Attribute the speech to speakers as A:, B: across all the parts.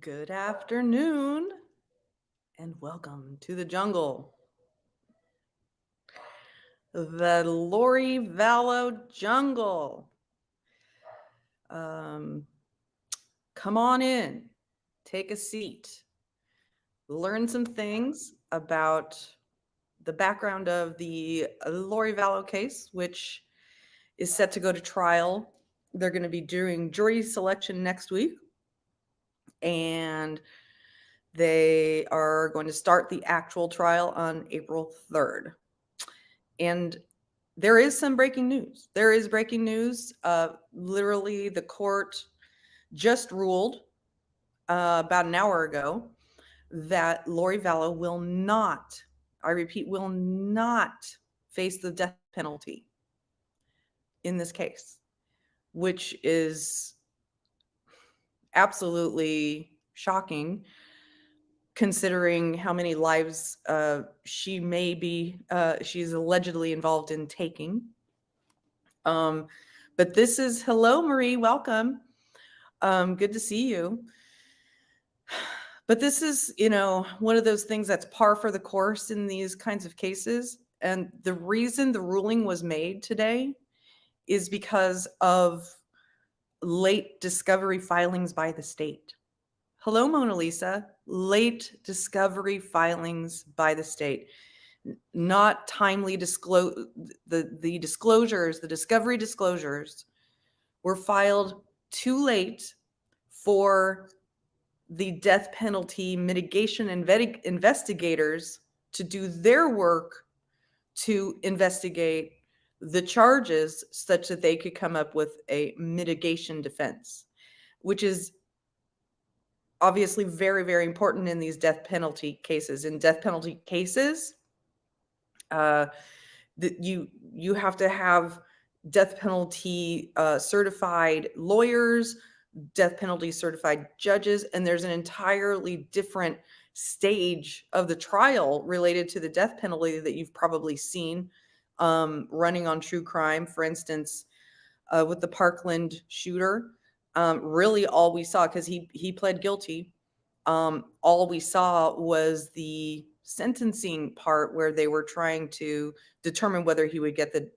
A: Good afternoon and welcome to the jungle. The Lori Vallow jungle. Um, Come on in, take a seat, learn some things about the background of the Lori Vallow case, which is set to go to trial. They're going to be doing jury selection next week, and they are going to start the actual trial on April 3rd. And there is some breaking news. There is breaking news. Literally, the court just ruled about an hour ago that Lori Vallow will not, I repeat, will not face the death penalty in this case, which is absolutely shocking considering how many lives she's allegedly involved in taking. But this is, hello, Marie, welcome. Good to see you. But this is, one of those things that's par for the course in these kinds of cases. And the reason the ruling was made today is because of late discovery filings by the state. Hello, Mona Lisa. Late discovery filings by the state. Not timely disclose the disclosures, the discovery disclosures were filed too late for the death penalty mitigation investigators to do their work to investigate the charges such that they could come up with a mitigation defense, which is obviously very, very important in these death penalty cases. In death penalty cases, you have to have death penalty certified lawyers, death penalty certified judges, and there's an entirely different stage of the trial related to the death penalty that you've probably seen running on true crime. For instance, with the Parkland shooter, really all we saw, because he pled guilty, all we saw was the sentencing part where they were trying to determine whether he would get the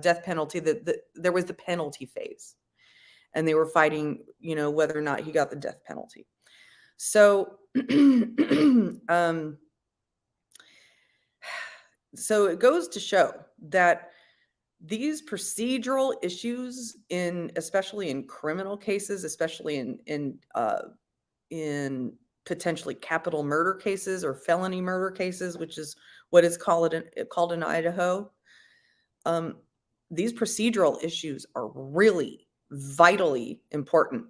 A: death penalty. There was the penalty phase, and they were fighting, whether or not he got the death penalty. So, so it goes to show that these procedural issues, especially in criminal cases, especially in potentially capital murder cases or felony murder cases, which is what is called in Idaho. These procedural issues are really vitally important.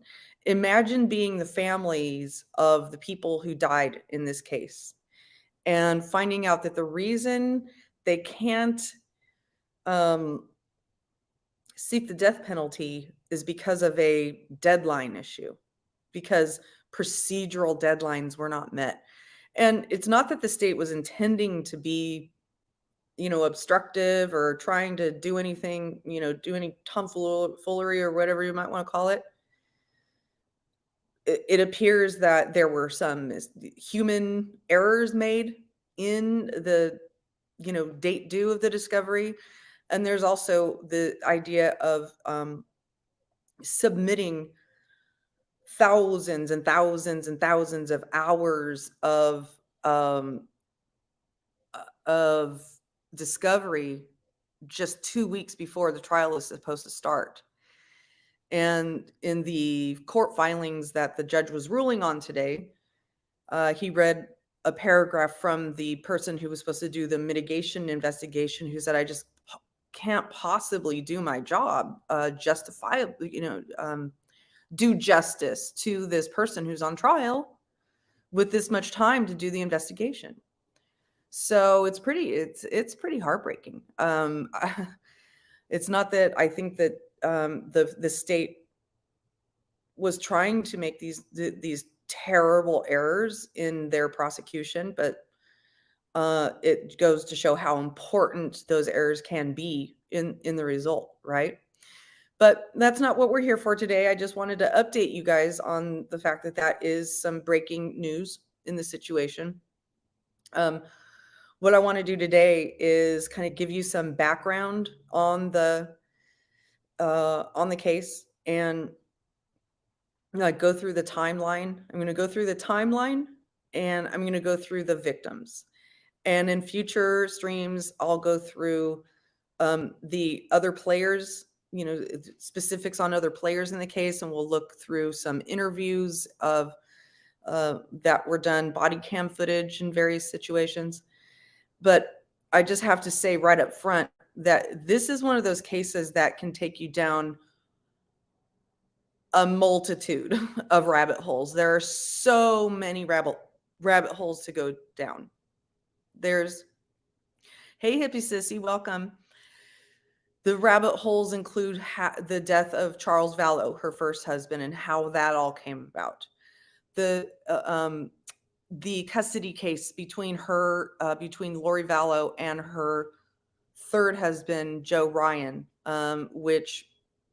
A: Imagine being the families of the people who died in this case and finding out that the reason they can't seek the death penalty is because of a deadline issue, because procedural deadlines were not met. And it's not that the state was intending to be, obstructive or trying to do anything, do any tomfoolery or whatever you might want to call it. It appears that there were some human errors made in the, date due of the discovery. And there's also the idea of submitting thousands and thousands and thousands of hours of discovery just 2 weeks before the trial is supposed to start. And in the court filings that the judge was ruling on today, he read a paragraph from the person who was supposed to do the mitigation investigation, who said, I just can't possibly do my job justifiably, do justice to this person who's on trial with this much time to do the investigation. So it's pretty heartbreaking. It's not that I think that the state was trying to make these terrible errors in their prosecution, but it goes to show how important those errors can be in the result, right? But that's not what we're here for today. I just wanted to update you guys on the fact that that is some breaking news in the situation. What I want to do today is kind of give you some background on the case and go through the timeline. I'm going to go through the timeline and I'm going to go through the victims. And in future streams, I'll go through the other players, specifics on other players in the case, and we'll look through some interviews of that were done, body cam footage in various situations. But I just have to say right up front that this is one of those cases that can take you down a multitude of rabbit holes. There are so many rabbit holes to go down. There's, hey hippie sissy, welcome. The rabbit holes include the death of Charles Vallow, her first husband, and how that all came about. The custody case between Lori Vallow and her third husband, Joe Ryan, which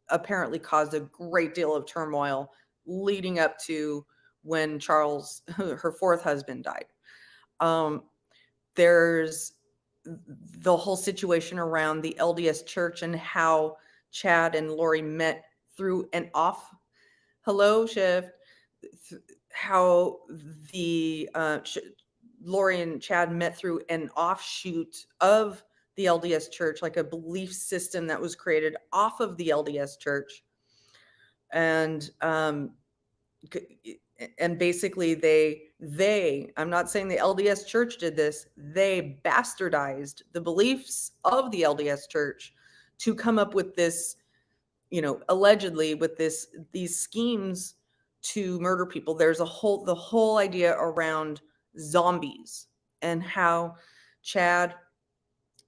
A: apparently caused a great deal of turmoil leading up to when Charles, her fourth husband, died. There's the whole situation around the LDS Church and how Chad and Lori met through an off. Hello, Shift. How the Lori and Chad met through an offshoot of the LDS Church, like a belief system that was created off of the LDS Church. And basically they, I'm not saying the LDS Church did this, they bastardized the beliefs of the LDS Church to come up with this, allegedly with these schemes to murder people. There's the whole idea around zombies and how Chad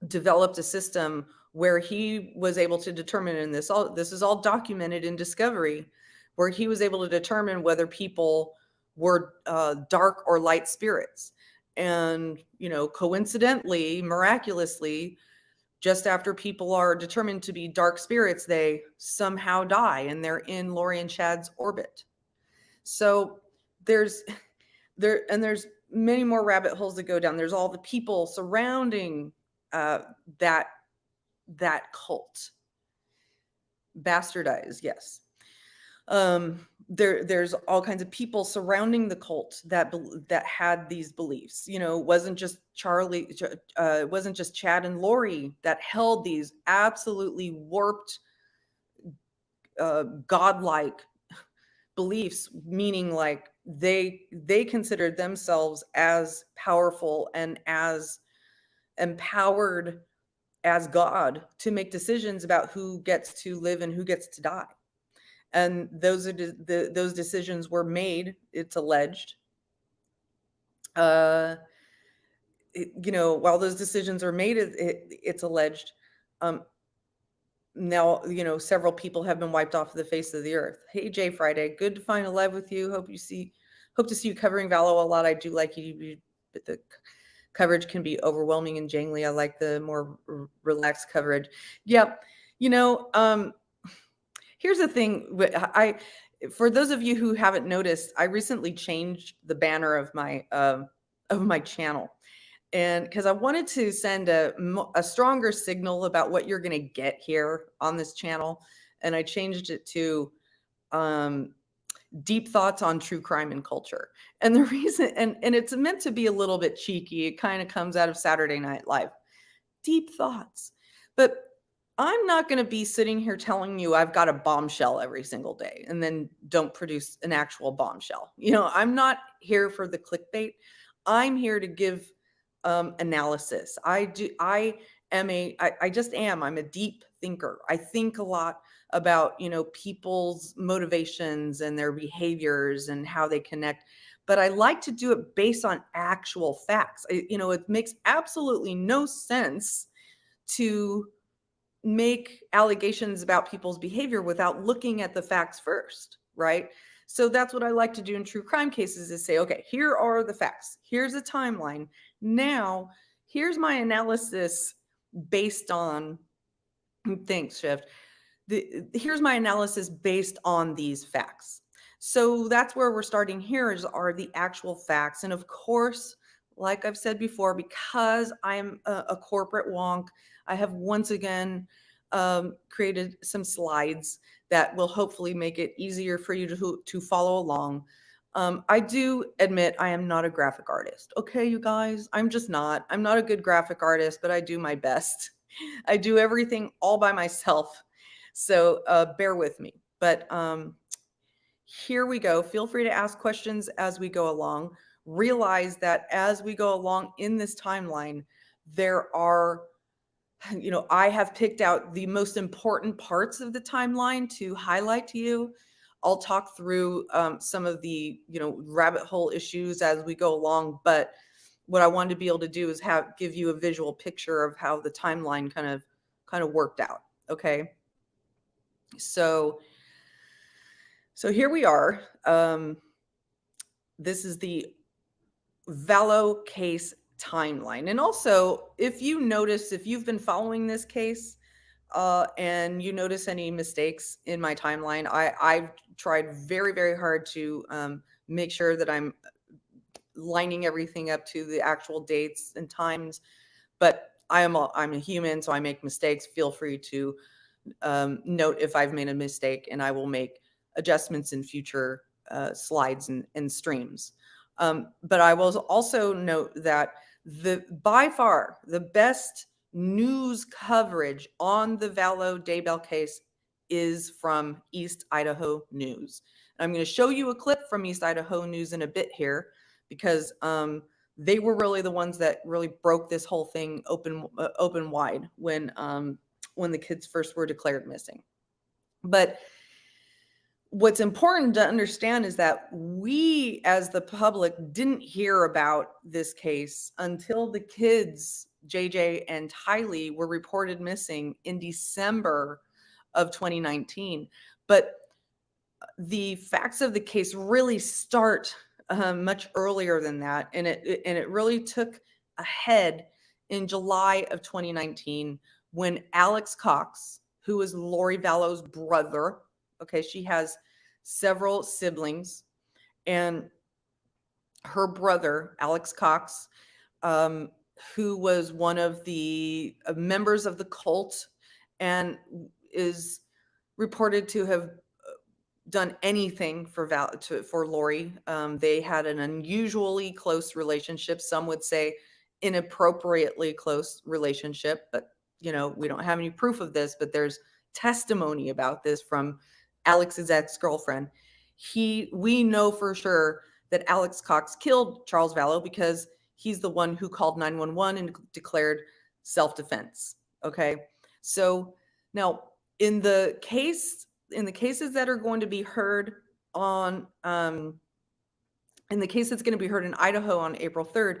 A: developed a system where he was able to determine, and this is all documented in Discovery, where he was able to determine whether people were dark or light spirits. And, coincidentally, miraculously, just after people are determined to be dark spirits, they somehow die and they're in Lori and Chad's orbit. So there's many more rabbit holes that go down. There's all the people surrounding that cult. Bastardized, yes. There's all kinds of people surrounding the cult that had these beliefs. It wasn't just it wasn't just Chad and Lori that held these absolutely warped, godlike beliefs, meaning like they considered themselves as powerful and as empowered as God to make decisions about who gets to live and who gets to die. And those decisions were made, it's alleged. While those decisions are made, it's alleged. Now, several people have been wiped off the face of the earth. Hey, Jay Friday, good to find a live with you. Hope to see you covering Vallow a lot. I do like you, but the coverage can be overwhelming and jangly. I like the more relaxed coverage. Yeah, here's the thing. For those of you who haven't noticed, I recently changed the banner of my channel. And because I wanted to send a stronger signal about what you're going to get here on this channel. And I changed it to deep thoughts on true crime and culture. And the reason, and it's meant to be a little bit cheeky. It kind of comes out of Saturday Night Live. Deep thoughts. But I'm not going to be sitting here telling you I've got a bombshell every single day and then don't produce an actual bombshell. I'm not here for the clickbait. I'm here to give analysis. I'm a deep thinker. I think a lot about, people's motivations and their behaviors and how they connect. But I like to do it based on actual facts. It makes absolutely no sense to make allegations about people's behavior without looking at the facts first, right? So that's what I like to do in true crime cases, is say, okay, here are the facts. Here's a timeline. Now, here's my analysis based on, thanks, Shift, here's my analysis based on these facts. So that's where we're starting here are the actual facts. And of course, like I've said before, because I'm a corporate wonk, I have once again created some slides that will hopefully make it easier for you to follow along. I do admit I am not a graphic artist. Okay, you guys, I'm just not. I'm not a good graphic artist, but I do my best. I do everything all by myself. So bear with me. But here we go. Feel free to ask questions as we go along. Realize that as we go along in this timeline, there are, I have picked out the most important parts of the timeline to highlight to you. I'll talk through some of the, rabbit hole issues as we go along. But what I wanted to be able to do is give you a visual picture of how the timeline kind of worked out. Okay. So here we are. This is the Vallow case timeline. And also, if you've been following this case and you notice any mistakes in my timeline, I've tried very, very hard to make sure that I'm lining everything up to the actual dates and times. But I'm a human, so I make mistakes. Feel free to note if I've made a mistake, and I will make adjustments in future slides and streams. But I will also note that by far the best news coverage on the Vallow Daybell case is from East Idaho News. And I'm going to show you a clip from East Idaho News in a bit here, because they were really the ones that really broke this whole thing open wide when the kids first were declared missing. But what's important to understand is that we, as the public, didn't hear about this case until the kids, JJ and Tylee, were reported missing in December of 2019. But the facts of the case really start much earlier than that, and it really took a head in July of 2019 when Alex Cox, who is Lori Vallow's brother, okay, she has several siblings, and her brother, Alex Cox, who was one of the members of the cult and is reported to have done anything for Lori. They had an unusually close relationship. Some would say inappropriately close relationship, but we don't have any proof of this, but there's testimony about this from Alex's ex-girlfriend. We know for sure that Alex Cox killed Charles Vallow because he's the one who called 911 and declared self-defense. Okay. So now in the cases that are going to be heard on, in the case that's going to be heard in Idaho on April 3rd,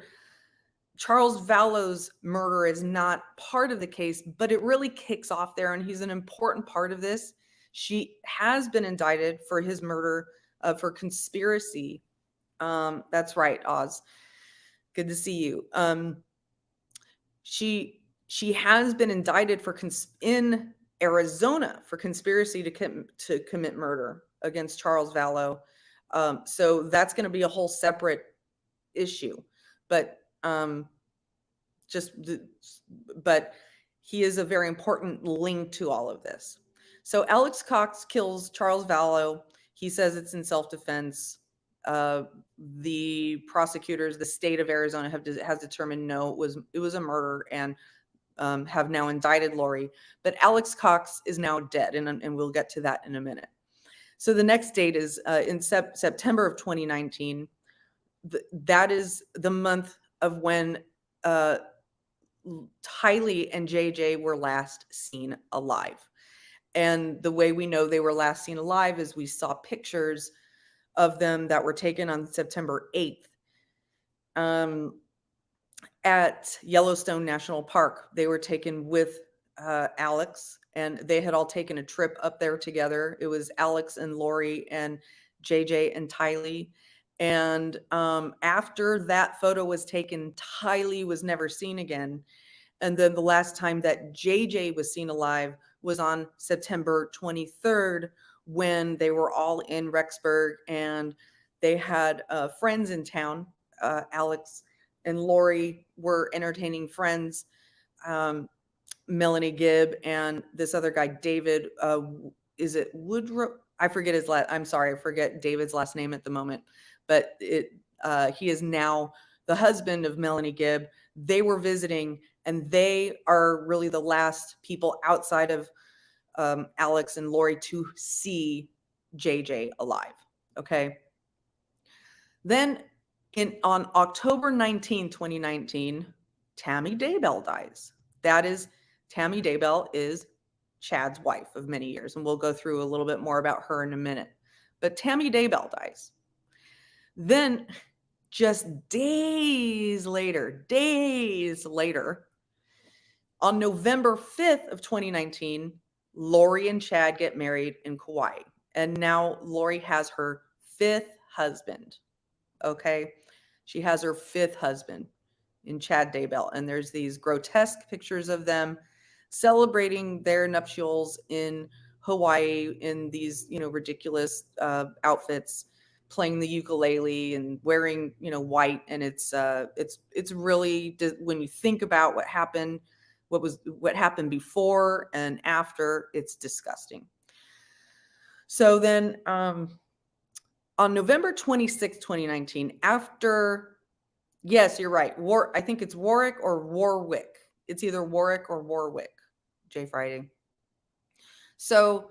A: Charles Vallow's murder is not part of the case, but it really kicks off there, and he's an important part of this. She has been indicted for his murder for conspiracy. That's right, Oz. Good to see you. She has been indicted in Arizona for conspiracy to commit murder against Charles Vallow. So that's going to be a whole separate issue. But but he is a very important link to all of this. So Alex Cox kills Charles Vallow. He says it's in self-defense. The prosecutors, the state of Arizona, has determined no, it was a murder, and have now indicted Lori. But Alex Cox is now dead, and we'll get to that in a minute. So the next date is in September of 2019. That is the month of when Tylee and JJ were last seen alive. And the way we know they were last seen alive is we saw pictures of them that were taken on September 8th at Yellowstone National Park. They were taken with Alex, and they had all taken a trip up there together. It was Alex and Lori and JJ and Tylee. And after that photo was taken, Tylee was never seen again. And then the last time that JJ was seen alive was on September 23rd, when they were all in Rexburg and they had friends in town. Alex and Lori were entertaining friends. Melanie Gibb and this other guy, David, is it Woodrow? I forget his last, I'm sorry, I forget David's last name at the moment, but he is now the husband of Melanie Gibb. They were visiting, and they are really the last people outside of Alex and Lori to see JJ alive. Okay. Then on October 19, 2019, Tammy Daybell dies. That is, Tammy Daybell is Chad's wife of many years, and we'll go through a little bit more about her in a minute. But Tammy Daybell dies. Then just days later, on November 5th of 2019, Lori and Chad get married in Kauai. And now Lori has her 5th husband. Okay. She has her 5th husband in Chad Daybell. And there's these grotesque pictures of them celebrating their nuptials in Hawaii in these, ridiculous outfits, playing the ukulele and wearing, white. And it's really, when you think about what happened before and after, it's disgusting. So then, on November 26, 2019, after, yes, you're right. I think it's Warwick or Warwick. It's either Warwick or Warwick, J Friday. So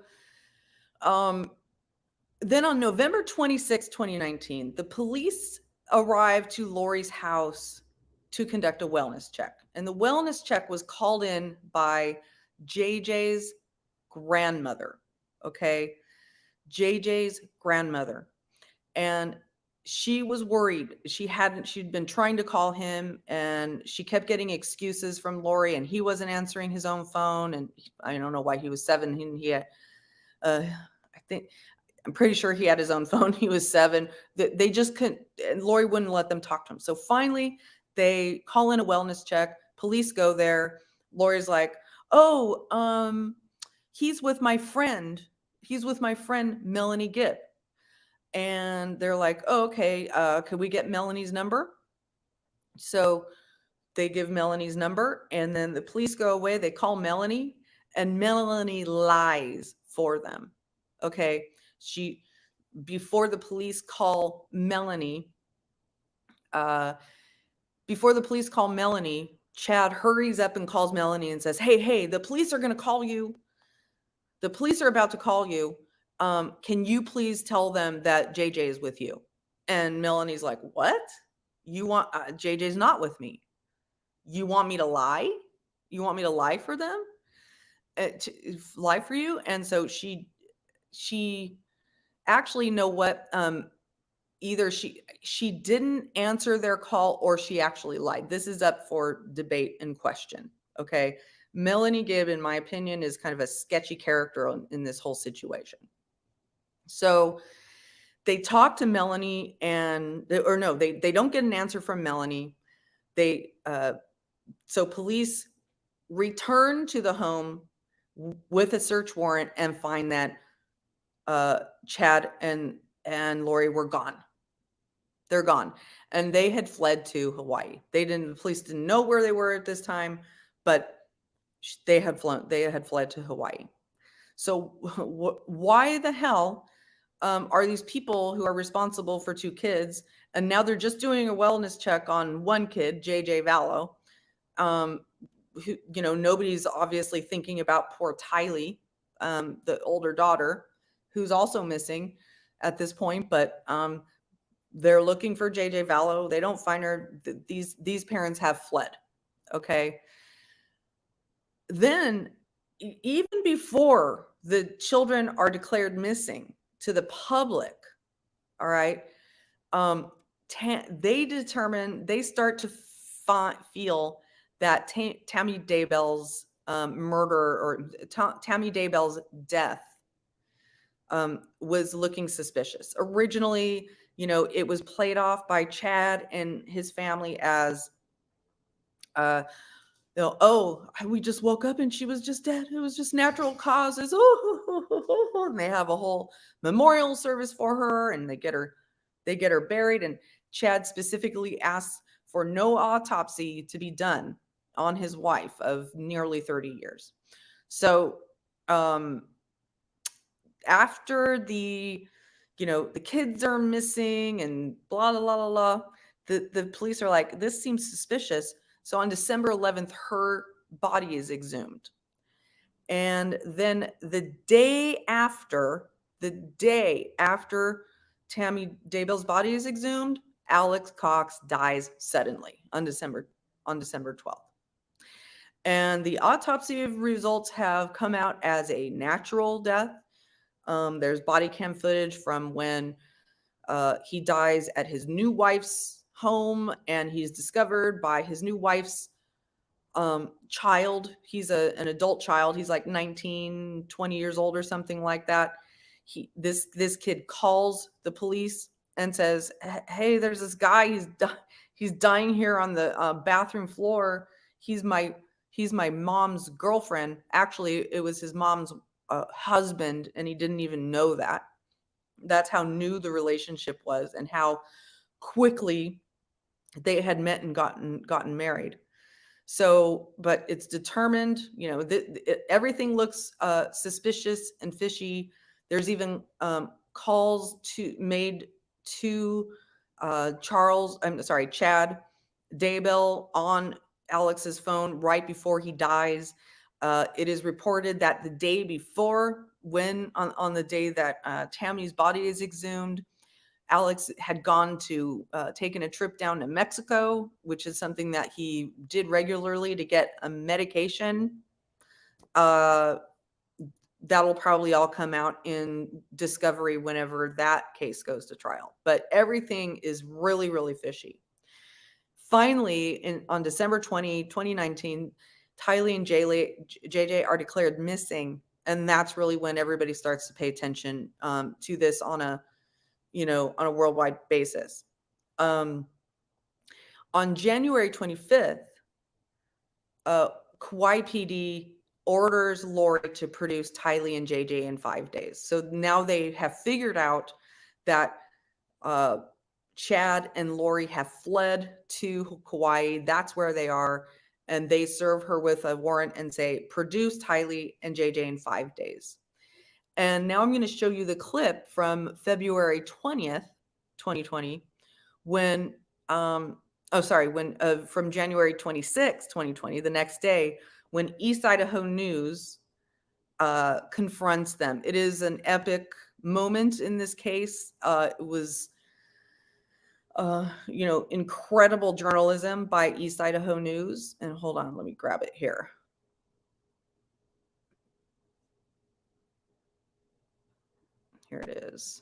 A: then on November 26, 2019, the police arrived to Lori's house to conduct a wellness check. And the wellness check was called in by JJ's grandmother. Okay. JJ's grandmother. And she was worried. She'd been trying to call him, and she kept getting excuses from Lori, and he wasn't answering his own phone. And I don't know why. He was 7. He had, I'm pretty sure he had his own phone. He was 7. They just couldn't, and Lori wouldn't let them talk to him. So finally they call in a wellness check. Police go there. Lori's like, oh, he's with my friend. He's with my friend, Melanie Gibb. And they're like, oh, okay, could we get Melanie's number? So they give Melanie's number, and then the police go away. They call Melanie, and Melanie lies for them. Okay. Before the police call Melanie, Chad hurries up and calls Melanie and says, hey, the police are going to call you. The police are about to call you. Can you please tell them that JJ is with you? And Melanie's like, what? You want, JJ's not with me. You want me to lie? You want me to lie for them? Lie for you? And so she actually, know what? Either she didn't answer their call, or she actually lied. This is up for debate and question. Okay. Melanie Gibb, in my opinion, is kind of a sketchy character in this whole situation. So they talk to Melanie, they don't get an answer from Melanie. So police return to the home with a search warrant and find that Chad and Lori were gone. They're gone. And they had fled to Hawaii. The police didn't know where they were at this time, but they had fled to Hawaii. So why the hell are these people who are responsible for 2 kids, and now they're just doing a wellness check on one kid, JJ Vallow, who, nobody's obviously thinking about poor Tylee, the older daughter, who's also missing at this point, but they're looking for JJ Vallow. They don't find her. These parents have fled. Okay. Then, even before the children are declared missing to the public, all right, they start to feel that Tammy Daybell's murder, or Tammy Daybell's death, was looking suspicious. Originally, it was played off by Chad and his family as they'll, oh, we just woke up and she was just dead. It was just natural causes. Oh, and they have a whole memorial service for her, and they get her buried. And Chad specifically asks for no autopsy to be done on his wife of nearly 30 years. So after the kids are missing and blah, blah, blah, blah, the police are like, this seems suspicious. So on December 11th, her body is exhumed. And then the day after Tammy Daybell's body is exhumed, Alex Cox dies suddenly on December 12th. And the autopsy results have come out as a natural death. There's body cam footage from when he dies at his new wife's home, and he's discovered by his new wife's child. He's an adult child. He's like 19, 20 years old or something like that. This kid calls the police and says, hey, there's this guy. He's dying here on the bathroom floor. He's my mom's girlfriend. Actually, it was his mom's husband, and he didn't even know that. That's how new the relationship was and how quickly they had met and gotten married. So, but it's determined, everything looks suspicious and fishy. There's even calls made to Chad Daybell on Alex's phone right before he dies. It is reported that the day before, when on the day that Tammy's body is exhumed, Alex had taken a trip down to Mexico, which is something that he did regularly to get a medication. That'll probably all come out in discovery whenever that case goes to trial. But everything is really, really fishy. Finally, on December 20, 2019, Tylee and JJ are declared missing. And that's really when everybody starts to pay attention to this on a worldwide basis. On January 25th, Kauai PD orders Lori to produce Tylee and JJ in 5 days. So now they have figured out that Chad and Lori have fled to Kauai. That's where they are. And they serve her with a warrant and say, produce Tylee and JJ in 5 days. And now I'm going to show you the clip from February 20th, 2020, from January 26th, 2020, the next day, when East Idaho News confronts them. It is an epic moment in this case. It was, incredible journalism by East Idaho News. And hold on, let me grab it here. Here it is.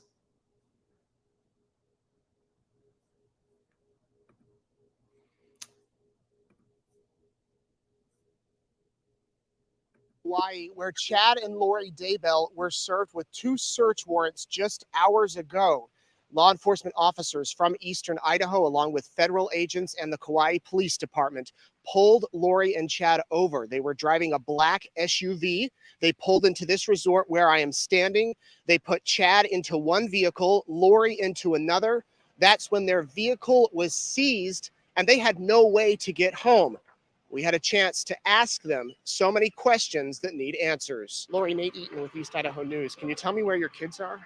B: Hawaii, where Chad and Lori Daybell were served with 2 search warrants just hours ago. Law enforcement officers from Eastern Idaho, along with federal agents and the Kauai Police Department, pulled Lori and Chad over. They were driving a black SUV. They pulled into this resort where I am standing. They put Chad into one vehicle, Lori into another. That's when their vehicle was seized and they had no way to get home. We had a chance to ask them so many questions that need answers. Lori, Nate Eaton with East Idaho News. Can you tell me where your kids are?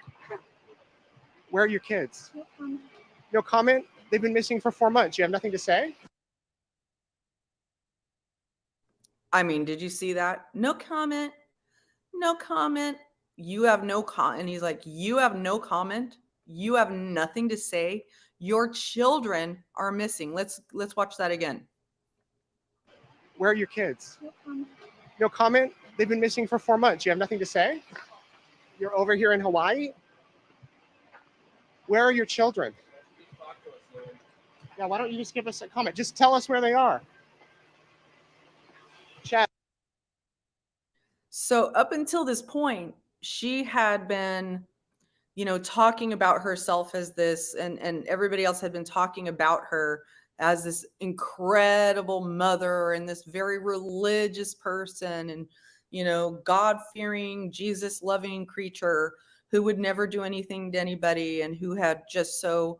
B: Where are your kids? No comment. No comment? They've been missing for 4 months. You have nothing to say?
A: I mean, did you see that? No comment. No comment. You have no comment. And he's like, you have no comment. You have nothing to say. Your children are missing. Let's watch that again.
B: Where are your kids?
C: No comment.
B: No comment? They've been missing for 4 months. You have nothing to say? You're over here in Hawaii? Where are your children? Yeah, why don't you just give us a comment? Just tell us where they are. Chad.
A: So up until this point, she had been, talking about herself as this, and everybody else had been talking about her as this incredible mother and this very religious person and, you know, God-fearing, Jesus-loving creature who would never do anything to anybody and who had just so,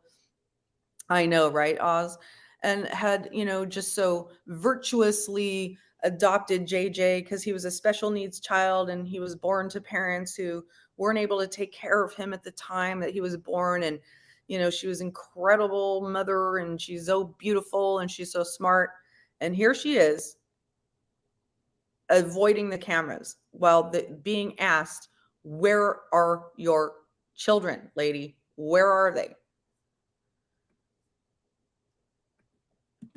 A: I know, right, Oz? And had, you know, just so virtuously adopted JJ because he was a special needs child and he was born to parents who weren't able to take care of him at the time that he was born. And, you know, she was incredible mother and she's so beautiful and she's so smart. And here she is avoiding the cameras while being asked, where are your children, lady? Where are they?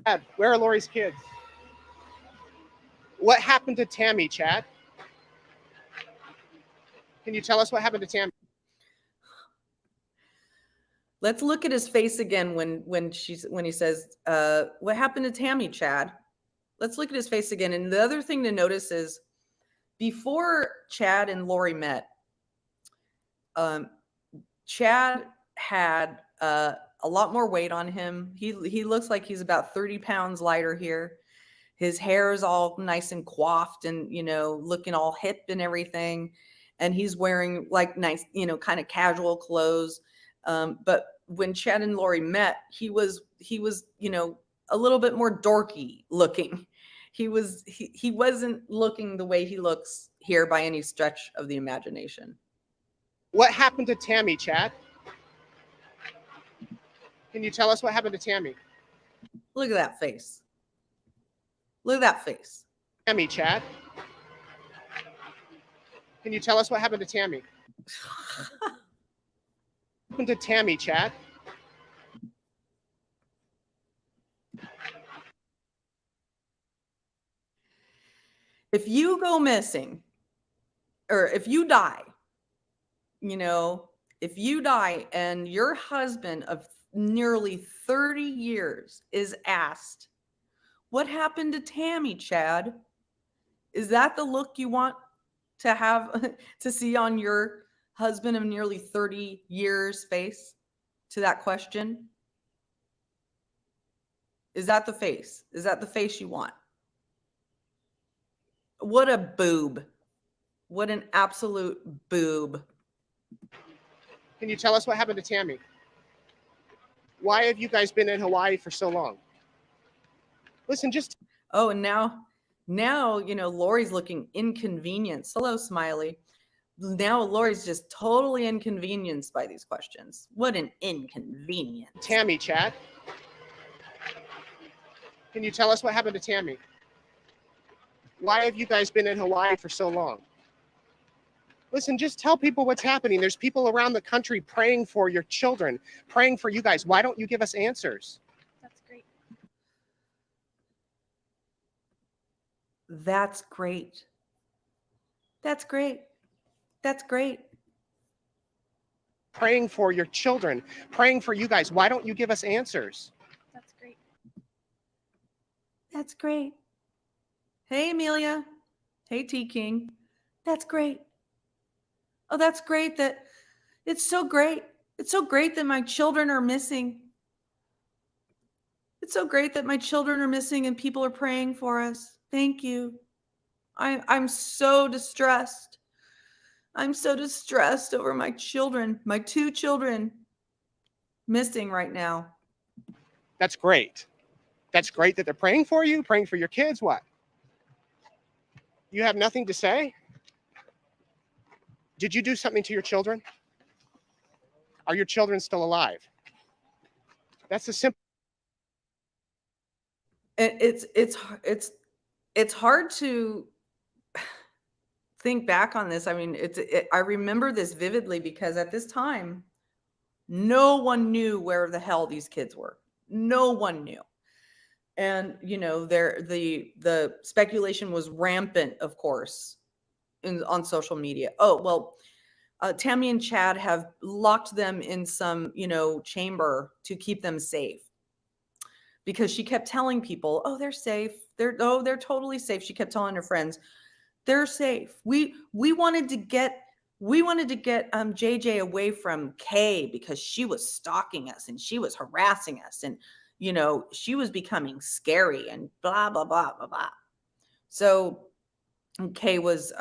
B: Chad, where are Lori's kids? What happened to Tammy, Chad? Can you tell us what happened to Tammy?
A: Let's look at his face again when he says, what happened to Tammy, Chad? Let's look at his face again. And the other thing to notice is before Chad and Lori met, Chad had a lot more weight on him. He looks like he's about 30 pounds lighter here. His hair is all nice and coiffed and, you know, looking all hip and everything. And he's wearing like nice, you know, kind of casual clothes. But when Chad and Lori met, he was, you know, a little bit more dorky looking. He wasn't looking the way he looks here by any stretch of the imagination.
B: What happened to Tammy, Chad? Can you tell us what happened to Tammy?
A: Look at that face. Look at that face.
B: Tammy, Chad. Can you tell us what happened to Tammy? What happened to Tammy, Chad?
A: If you go missing, or if you die, you know, if you die and your husband of nearly 30 years is asked, what happened to Tammy, Chad? Is that the look you want to have to see on your husband of nearly 30 years face to that question? Is that the face? Is that the face you want? What a boob. What an absolute boob.
B: Can you tell us what happened to Tammy? Why have you guys been in Hawaii for so long? Listen, just...
A: Oh, and now, you know, Lori's looking inconvenienced. Hello, Smiley. Now Lori's just totally inconvenienced by these questions. What an inconvenience.
B: Tammy, Chad. Can you tell us what happened to Tammy? Why have you guys been in Hawaii for so long? Listen, just tell people what's happening. There's people around the country praying for your children, praying for you guys. Why don't you give us answers?
C: That's great.
A: That's great. That's great. That's great.
B: Praying for your children, praying for you guys. Why don't you give us answers?
C: That's great.
A: That's great. Hey, Amelia. Hey, T King. That's great. Oh, that's great that it's so great. It's so great that my children are missing. It's so great that my children are missing and people are praying for us. Thank you. I'm so distressed. I'm so distressed over my children, my 2 children missing right now.
B: That's great. That's great that they're praying for you, praying for your kids. What? You have nothing to say? Did you do something to your children? Are your children still alive? That's the simple.
A: It's hard to think back on this. I mean, I remember this vividly because at this time, no one knew where the hell these kids were. No one knew. And, you know, the speculation was rampant, of course, on social media. Oh, well, Tammy and Chad have locked them in some, you know, chamber to keep them safe. Because she kept telling people, oh, they're safe. They're totally safe. She kept telling her friends, they're safe. We wanted to get JJ away from Kay because she was stalking us and she was harassing us. And, you know, she was becoming scary and blah, blah, blah, blah, blah. So Kay was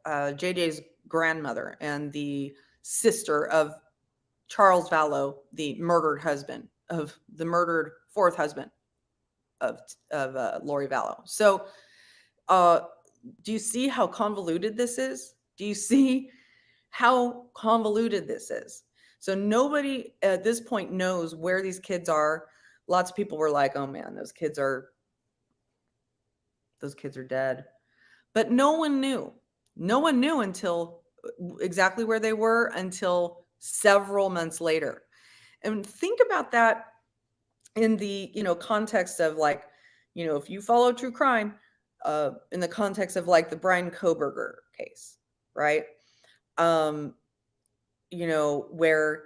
A: JJ's grandmother and the sister of Charles Vallow, the murdered husband of the murdered fourth husband of Lori Vallow. So do you see how convoluted this is? Do you see how convoluted this is? So nobody at this point knows where these kids are. Lots of people were like, oh man, those kids are dead. But no one knew. No one knew until exactly where they were until several months later. And think about that in the, you know, context of like, you know, if you follow true crime, in the context of like the Brian Koberger case, right? You know, where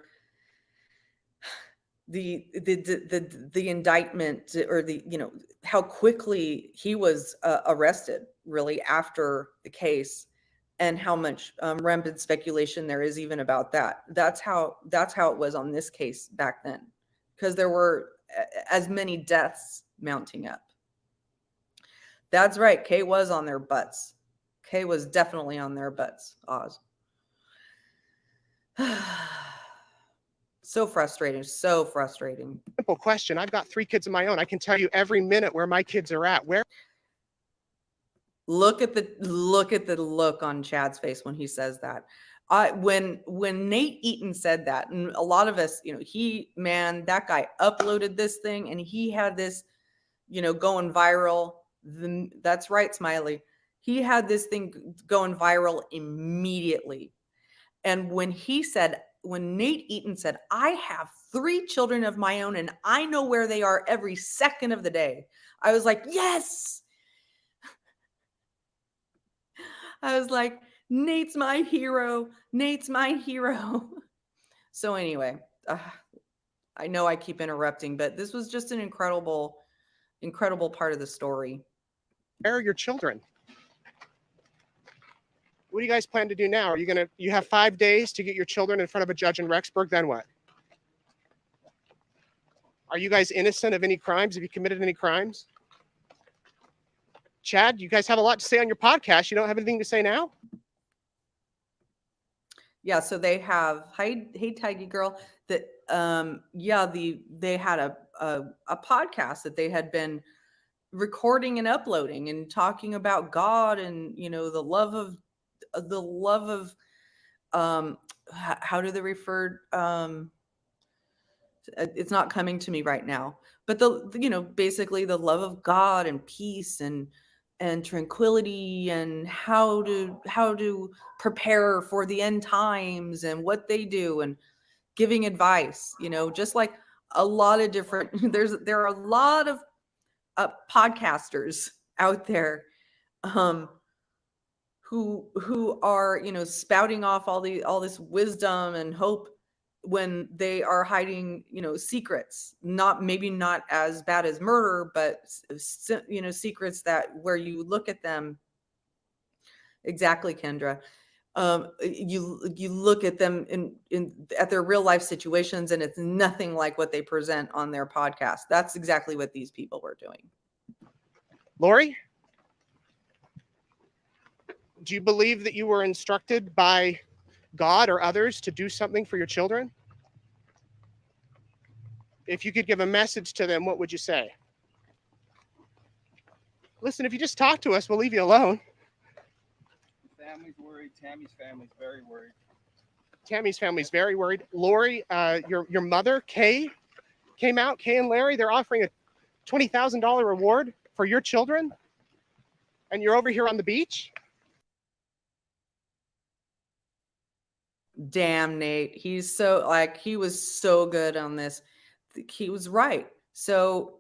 A: the indictment, or the, you know, how quickly he was arrested really after the case, and how much rampant speculation there is even about that. That's how it was on this case back then, because there were as many deaths mounting up. That's right. Kay was on their butts. Kay was definitely on their butts, Oz. So frustrating. So frustrating.
B: Simple question. I've got 3 kids of my own. I can tell you every minute where my kids are at. Where?
A: Look at the look on Chad's face when he says that. When Nate Eaton said that, and a lot of us, you know, that guy uploaded this thing and he had this, you know, going viral. That's right, Smiley. He had this thing going viral immediately. And when Nate Eaton said, I have 3 children of my own and I know where they are every second of the day, I was like, yes. I was like, Nate's my hero. Nate's my hero. So anyway, I know I keep interrupting, but this was just an incredible part of the story.
B: Where are your children? What do you guys plan to do now? You have 5 days to get your children in front of a judge in Rexburg, then what? Are you guys innocent of any crimes? Have you committed any crimes? Chad, you guys have a lot to say on your podcast. You don't have anything to say now?
A: Yeah, so they have, hey Tiggy girl, that they had a podcast that they had been recording and uploading and talking about God and, you know, the love of how do they refer, it's not coming to me right now, but basically the love of God and peace and tranquility, and how to prepare for the end times and what they do, and giving advice, you know, just like a lot of different, there are a lot of podcasters out there who are, you know, spouting off all this wisdom and hope when they are hiding, you know, secrets, maybe not as bad as murder, but, you know, secrets that where you look at them. Exactly, Kendra. You look at them at their real life situations, and it's nothing like what they present on their podcast. That's exactly what these people were doing.
B: Lori, do you believe that you were instructed by God or others to do something for your children? If you could give a message to them, what would you say? Listen, if you just talk to us, we'll leave you alone.
C: The family's worried. Tammy's family's very worried.
B: Tammy's family's very worried. Lori, your mother, Kay, came out. Kay and Larry, they're offering a $20,000 reward for your children. And you're over here on the beach?
A: Damn, Nate. He was so good on this. He was right. So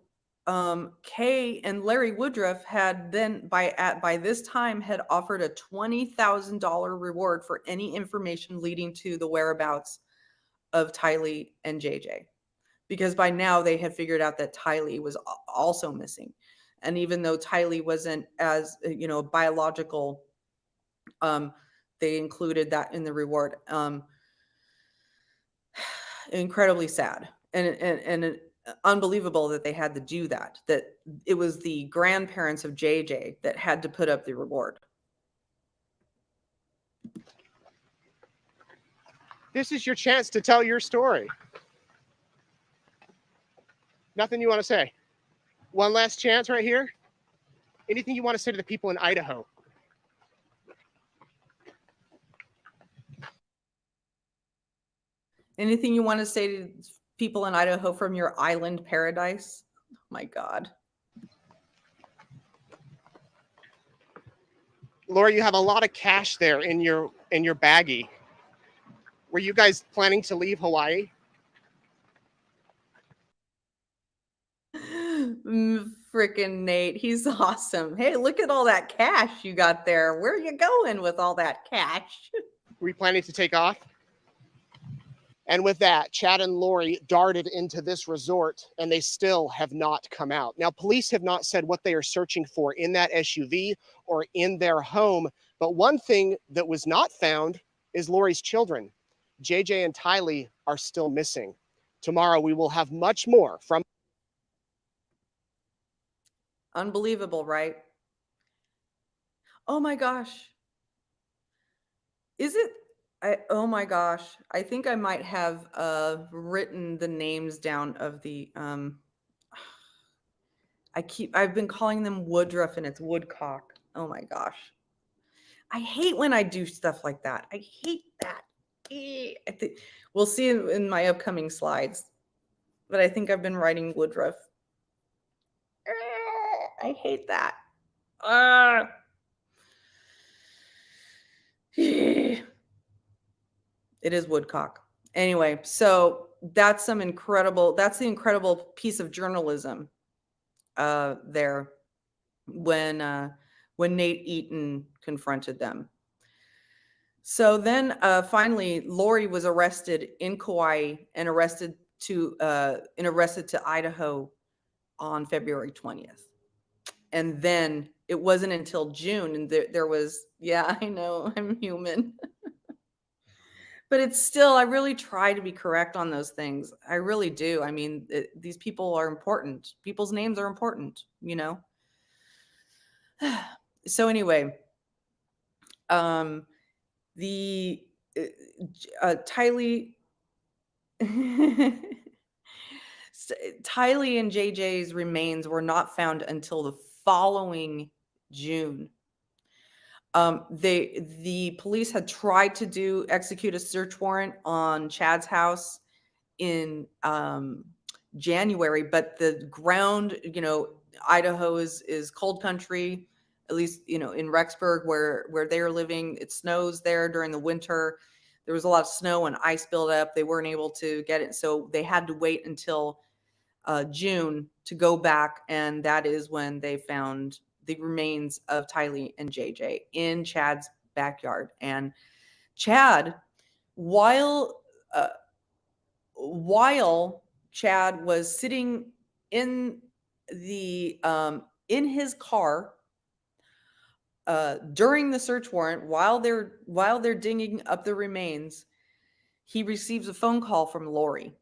A: Kay and Larry Woodruff had then by this time had offered a $20,000 reward for any information leading to the whereabouts of Tylee and JJ, because by now they had figured out that Tylee was also missing. And even though Tylee wasn't as, you know, biological, they included that in the reward. Incredibly sad. And unbelievable that they had to do that, that it was the grandparents of JJ that had to put up the reward.
B: This is your chance to tell your story. Nothing you want to say? One last chance right here. Anything you want to say to the people in Idaho?
A: Anything you want to say to people in Idaho from your island paradise? Oh my God.
B: Lori, you have a lot of cash there in your baggie. Were you guys planning to leave Hawaii?
A: Freaking Nate, he's awesome. Hey, look at all that cash you got there. Where are you going with all that cash?
B: Were you planning to take off? And with that, Chad and Lori darted into this resort, and they still have not come out. Now, police have not said what they are searching for in that SUV or in their home, but one thing that was not found is Lori's children. JJ and Tylee are still missing. Tomorrow, we will have much more from.
A: Unbelievable, right? Oh my gosh. Is it? Oh my gosh. I think I might have written the names down of the I've been calling them Woodruff and it's Woodcock. Oh my gosh. I hate when I do stuff like that. I hate that. I think we'll see in my upcoming slides. But I think I've been writing Woodruff. I hate that. It is Woodcock. Anyway, so that's the incredible piece of journalism there when Nate Eaton confronted them. So then finally Lori was arrested in Kauai and arrested to Idaho on February 20th. And then it wasn't until June, and there was, yeah, I know, I'm human. But it's still, I really try to be correct on those things. I really do. I mean, these people are important. People's names are important, you know? So anyway, Tylee Tylee and JJ's remains were not found until the following June. The police had tried to execute a search warrant on Chad's house in January, but the ground, Idaho is cold country, at least, in Rexburg where they are living. It snows there during the winter. There was a lot of snow and ice buildup. They weren't able to get it. So they had to wait until June to go back. And that is when they found the remains of Tylee and JJ in Chad's backyard. And Chad, while Chad was sitting in his car during the search warrant, while they're digging up the remains, he receives a phone call from Lori.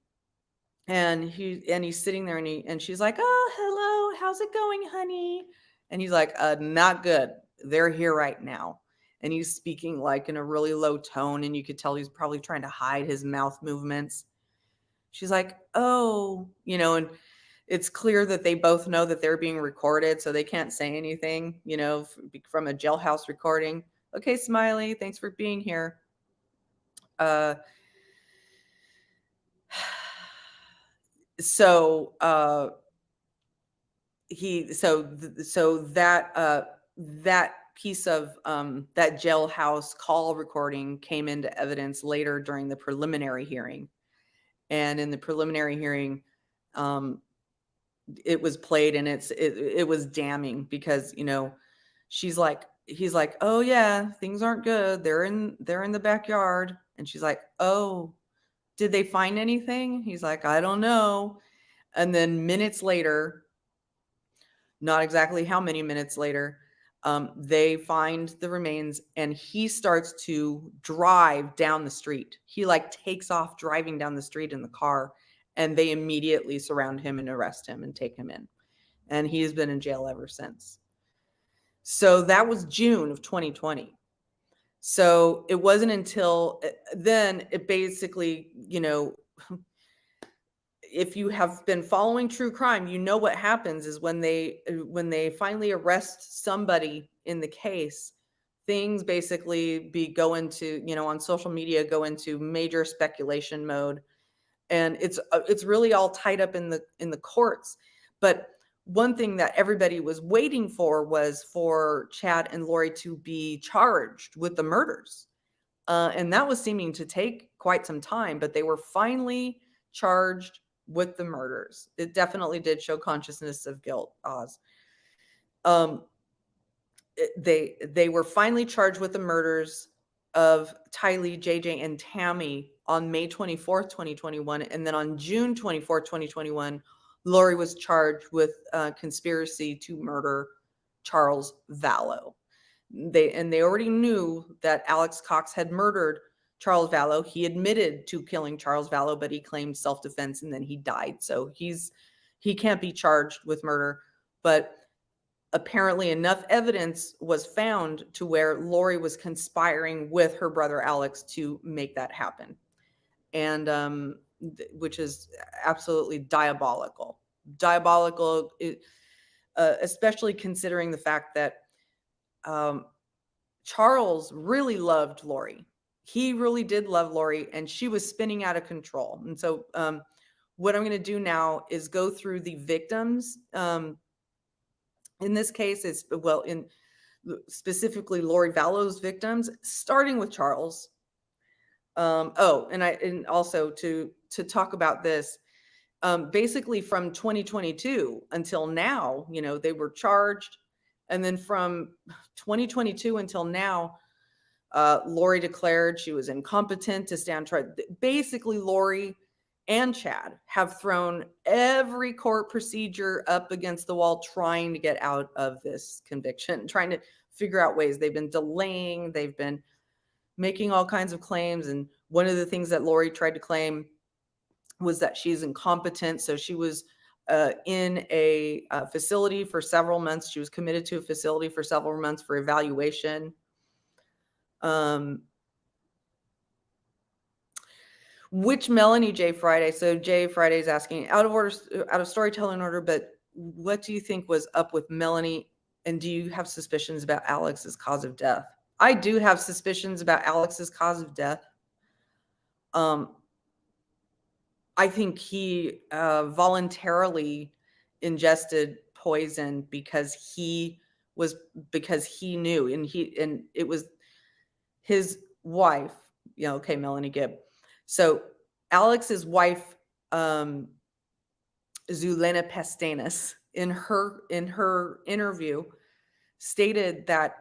A: And he's sitting there and she's like, "Oh, hello, how's it going, honey?" And he's like, "Not good. They're here right now." And he's speaking like in a really low tone, and you could tell he's probably trying to hide his mouth movements. She's like, "Oh," and it's clear that they both know that they're being recorded, so they can't say anything, from a jailhouse recording. "Okay, Smiley, thanks for being here." So that piece of that jailhouse call recording came into evidence later during the preliminary hearing. And in the preliminary hearing, it was played, and it was damning because, he's like, "Oh yeah, things aren't good. They're in the backyard." And she's like, "Oh, did they find anything?" He's like, "I don't know." And then minutes later, not exactly how many minutes later, they find the remains, and he starts to drive down the street. He takes off driving down the street in the car and they immediately surround him and arrest him and take him in. And he has been in jail ever since. So that was June of 2020. So it wasn't until then, it basically, you know, if you have been following true crime, you know what happens is when they finally arrest somebody in the case, things basically go into, you know, on social media, go into major speculation mode, and it's really all tied up in the courts. But one thing that everybody was waiting for was for Chad and Lori to be charged with the murders. And that was seeming to take quite some time, but they were finally charged with the murders. It definitely did show consciousness of guilt, Oz. They were finally charged with the murders of Tylee, JJ, and Tammy on May 24th, 2021. And then on June 24th, 2021, Lori was charged with conspiracy to murder Charles Vallow. They already knew that Alex Cox had murdered Charles Vallow. He admitted to killing Charles Vallow, but he claimed self-defense and then he died. So he can't be charged with murder. But apparently enough evidence was found to where Lori was conspiring with her brother Alex to make that happen. And which is absolutely diabolical. Diabolical, especially considering the fact that Charles really loved Lori. He really did love Lori, and she was spinning out of control. And so what I'm going to do now is go through the victims. In this case, it's, well, in specifically Lori Vallow's victims, starting with Charles. And also to talk about this, basically from 2022 until now, you know, they were charged. And then from 2022 until now, Lori declared she was incompetent to stand trial. Basically, Lori and Chad have thrown every court procedure up against the wall trying to get out of this conviction, trying to figure out ways. They've been delaying, they've been making all kinds of claims. And one of the things that Lori tried to claim was that she's incompetent. So she was in a facility for several months. She was committed to a facility for several months for evaluation. Which Melanie J. Friday? So J. Friday is asking, out of storytelling order, but what do you think was up with Melanie? And do you have suspicions about Alex's cause of death? I do have suspicions about Alex's cause of death. I think he voluntarily ingested poison because he knew, and it was his wife, you know, okay, Melanie Gibb. So Alex's wife, Zulena Pestanis, in her interview stated that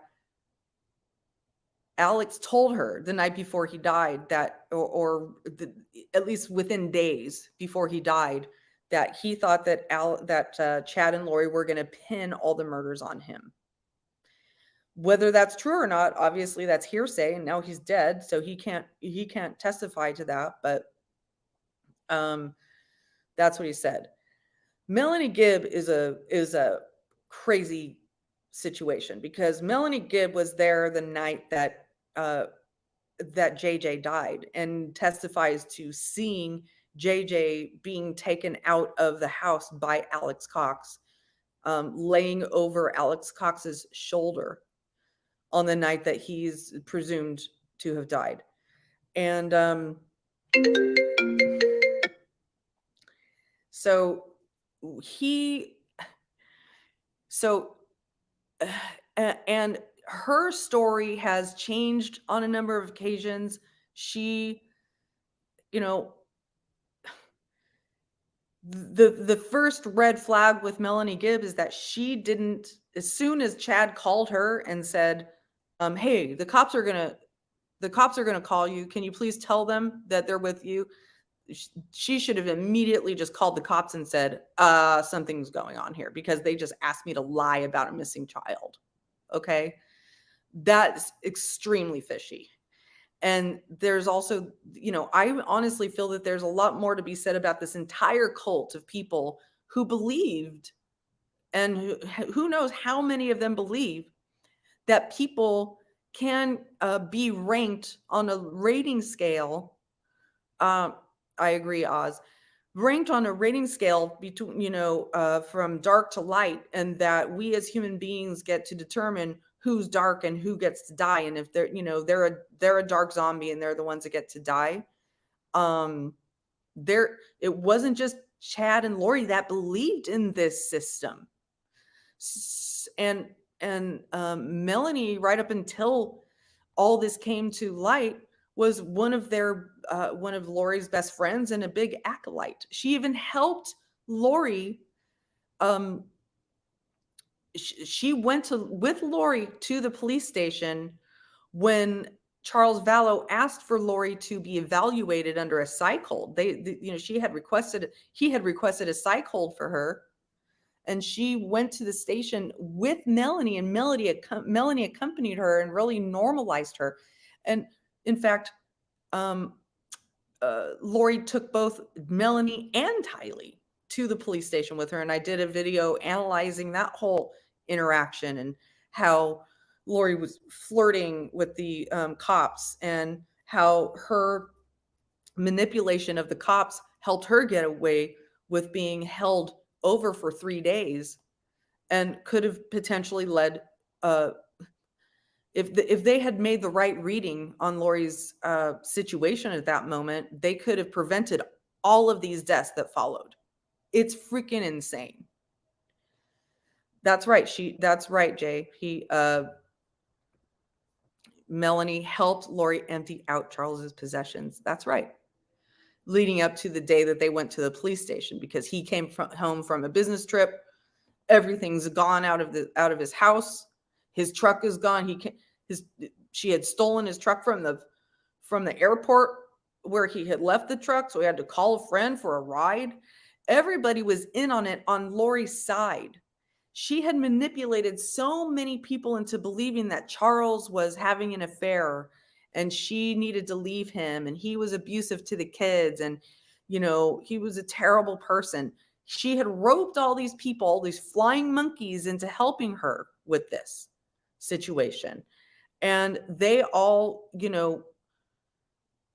A: Alex told her the night before he died that, at least within days before he died, that he thought that Chad and Lori were going to pin all the murders on him. Whether that's true or not, obviously that's hearsay, and now he's dead, so he can't testify to that. But that's what he said. Melanie Gibb is a crazy situation because Melanie Gibb was there the night that JJ died and testifies to seeing JJ being taken out of the house by Alex Cox, laying over Alex Cox's shoulder on the night that he's presumed to have died. And and her story has changed on a number of occasions. She, you know, the first red flag with Melanie Gibb is that she didn't, as soon as Chad called her and said, hey, the cops are gonna call you, can you please tell them that they're with you? She should have immediately just called the cops and said, something's going on here because they just asked me to lie about a missing child. Okay. That's extremely fishy. And there's also, I honestly feel that there's a lot more to be said about this entire cult of people who believed, and who knows how many of them believe, that people can be ranked on a rating scale. I agree, Oz. Ranked on a rating scale between, from dark to light, and that we as human beings get to determine who's dark and who gets to die. And if they're a dark zombie and they're the ones that get to die. It wasn't just Chad and Lori that believed in this system. And Melanie, right up until all this came to light, was one of Lori's best friends and a big acolyte. She even helped Lori. She went with Lori to the police station when Charles Vallow asked for Lori to be evaluated under a psych hold. He had requested a psych hold for her. And she went to the station with Melanie, and Melanie accompanied her and really normalized her. And in fact, Lori took both Melanie and Tylee to the police station with her. And I did a video analyzing that whole interaction and how Lori was flirting with the cops, and how her manipulation of the cops helped her get away with being held over for 3 days, and could have potentially led, if they had made the right reading on Lori's situation at that moment, they could have prevented all of these deaths that followed. It's freaking insane. That's right. That's right, Jay. Melanie helped Lori empty out Charles's possessions. That's right. Leading up to the day that they went to the police station, because he came home from a business trip. Everything's gone out of his house. His truck is gone. She had stolen his truck from the airport where he had left the truck, so he had to call a friend for a ride. Everybody was in on it on Lori's side. She had manipulated so many people into believing that Charles was having an affair and she needed to leave him, and he was abusive to the kids, and he was a terrible person. She had roped all these people, all these flying monkeys, into helping her with this situation. And they all,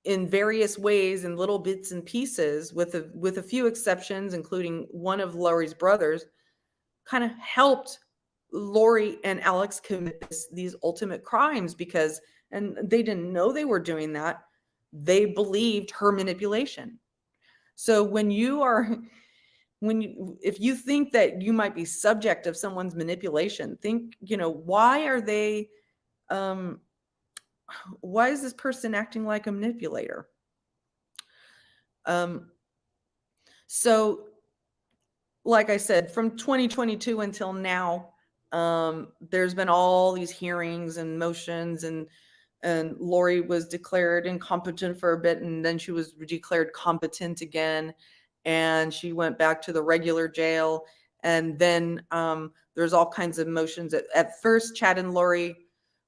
A: in various ways, in little bits and pieces, with a few exceptions, including one of Lori's brothers, kind of helped Lori and Alex commit these ultimate crimes, and they didn't know they were doing that. They believed her manipulation. So if you think that you might be subject of someone's manipulation, think, why is this person acting like a manipulator? So like I said, from 2022 until now, there's been all these hearings and motions, and Lori was declared incompetent for a bit, and then she was declared competent again, and she went back to the regular jail. And then there's all kinds of motions. At first, Chad and Lori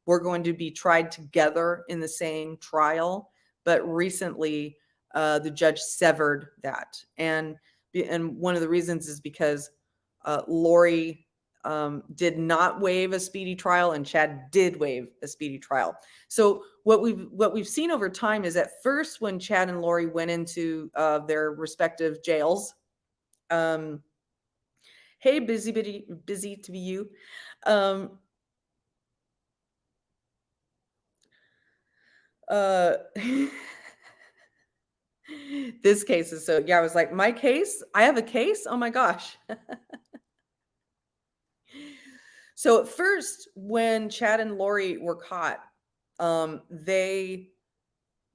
A: were going to be tried together in the same trial, but recently the judge severed that. And one of the reasons is because Lori did not waive a speedy trial, and Chad did waive a speedy trial. So what we've seen over time is, at first, when Chad and Lori went into their respective jails, hey, busy to be you. This case is so, yeah, I was like, my case? I have a case? Oh my gosh. So at first, when Chad and Lori were caught, they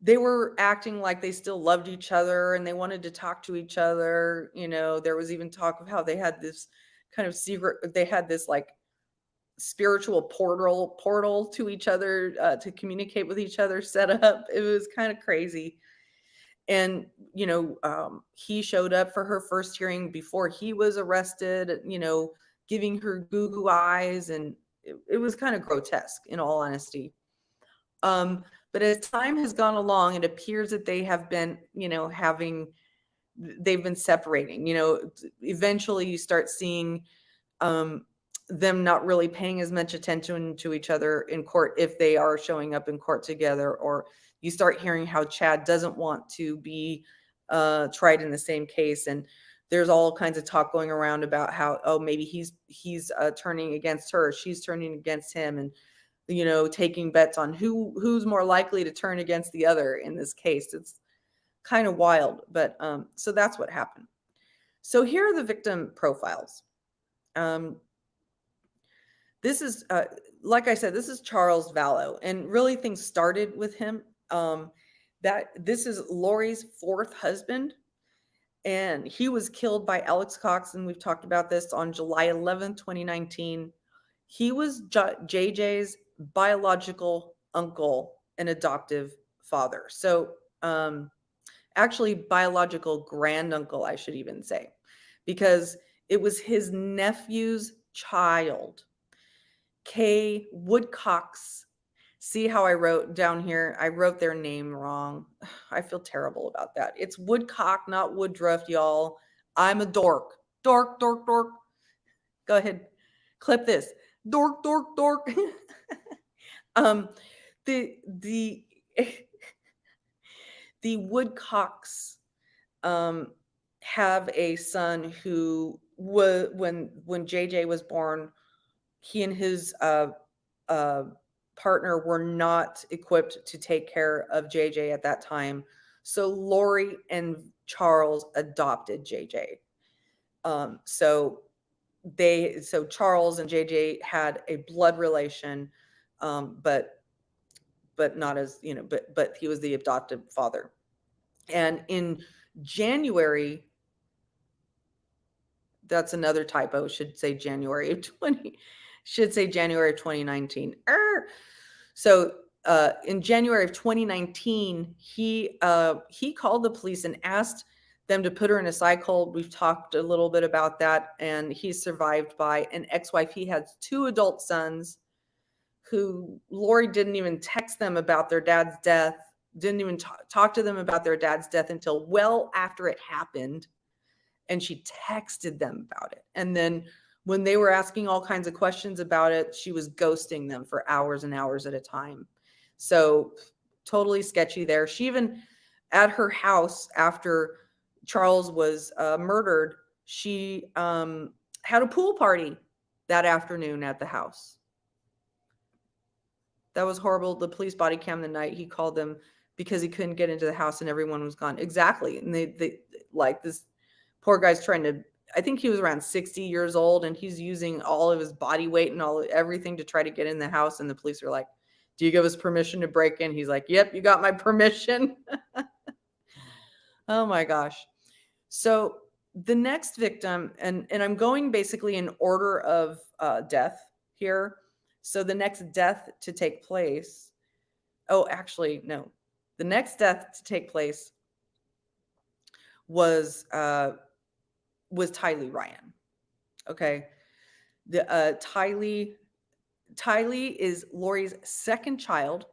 A: were acting like they still loved each other and they wanted to talk to each other. There was even talk of how they had this kind of secret, they had this like spiritual portal to each other to communicate with each other set up. It was kind of crazy. And, he showed up for her first hearing before he was arrested, giving her goo eyes. And it was kind of grotesque, in all honesty. But as time has gone along, it appears that they have been, they've been separating. Eventually you start seeing them not really paying as much attention to each other in court if they are showing up in court together, or you start hearing how Chad doesn't want to be tried in the same case. And there's all kinds of talk going around about how, oh, maybe he's turning against her, she's turning against him, and taking bets on who's more likely to turn against the other in this case. It's kind of wild, but so that's what happened. So here are the victim profiles. This is, like I said, this is Charles Vallow, and really things started with him. This is Lori's fourth husband, and he was killed by Alex Cox, and we've talked about this, on July 11th, 2019. He was JJ's biological uncle and adoptive father. So actually biological granduncle, I should even say, because it was his nephew's child. Kay Woodcox. See how I wrote down here? I wrote their name wrong. I feel terrible about that. It's Woodcock, not Woodruff, y'all. I'm a dork. Dork, dork, dork. Go ahead. Clip this. Dork, dork, dork. The Woodcocks have a son who was, when JJ was born, he and his partner were not equipped to take care of JJ at that time. So Lori and Charles adopted JJ. So Charles and JJ had a blood relation, but not as, but he was the adoptive father. And in January, that's another typo, should say January of 2019. So in January of 2019, he called the police and asked them to put her in a psych hold. We've talked a little bit about that. And he's survived by an ex-wife. He has 2 adult sons who Lori didn't even text them about their dad's death, didn't even talk to them about their dad's death until well after it happened. And she texted them about it. And then when they were asking all kinds of questions about it, she was ghosting them for hours and hours at a time. So totally sketchy there. She even, at her house after Charles was murdered, she had a pool party that afternoon at the house. That was horrible. The police body cam the night he called them because he couldn't get into the house and everyone was gone. Exactly. And they like, this poor guy's trying to, I think he was around 60 years old, and he's using all of his body weight and everything to try to get in the house. And the police are like, do you give us permission to break in? He's like, yep, you got my permission. Oh my gosh. So the next victim, and I'm going basically in order of death here. So the next death to take place, the next death to take place was Tylee Ryan. Okay. The Tylee is Lori's second child,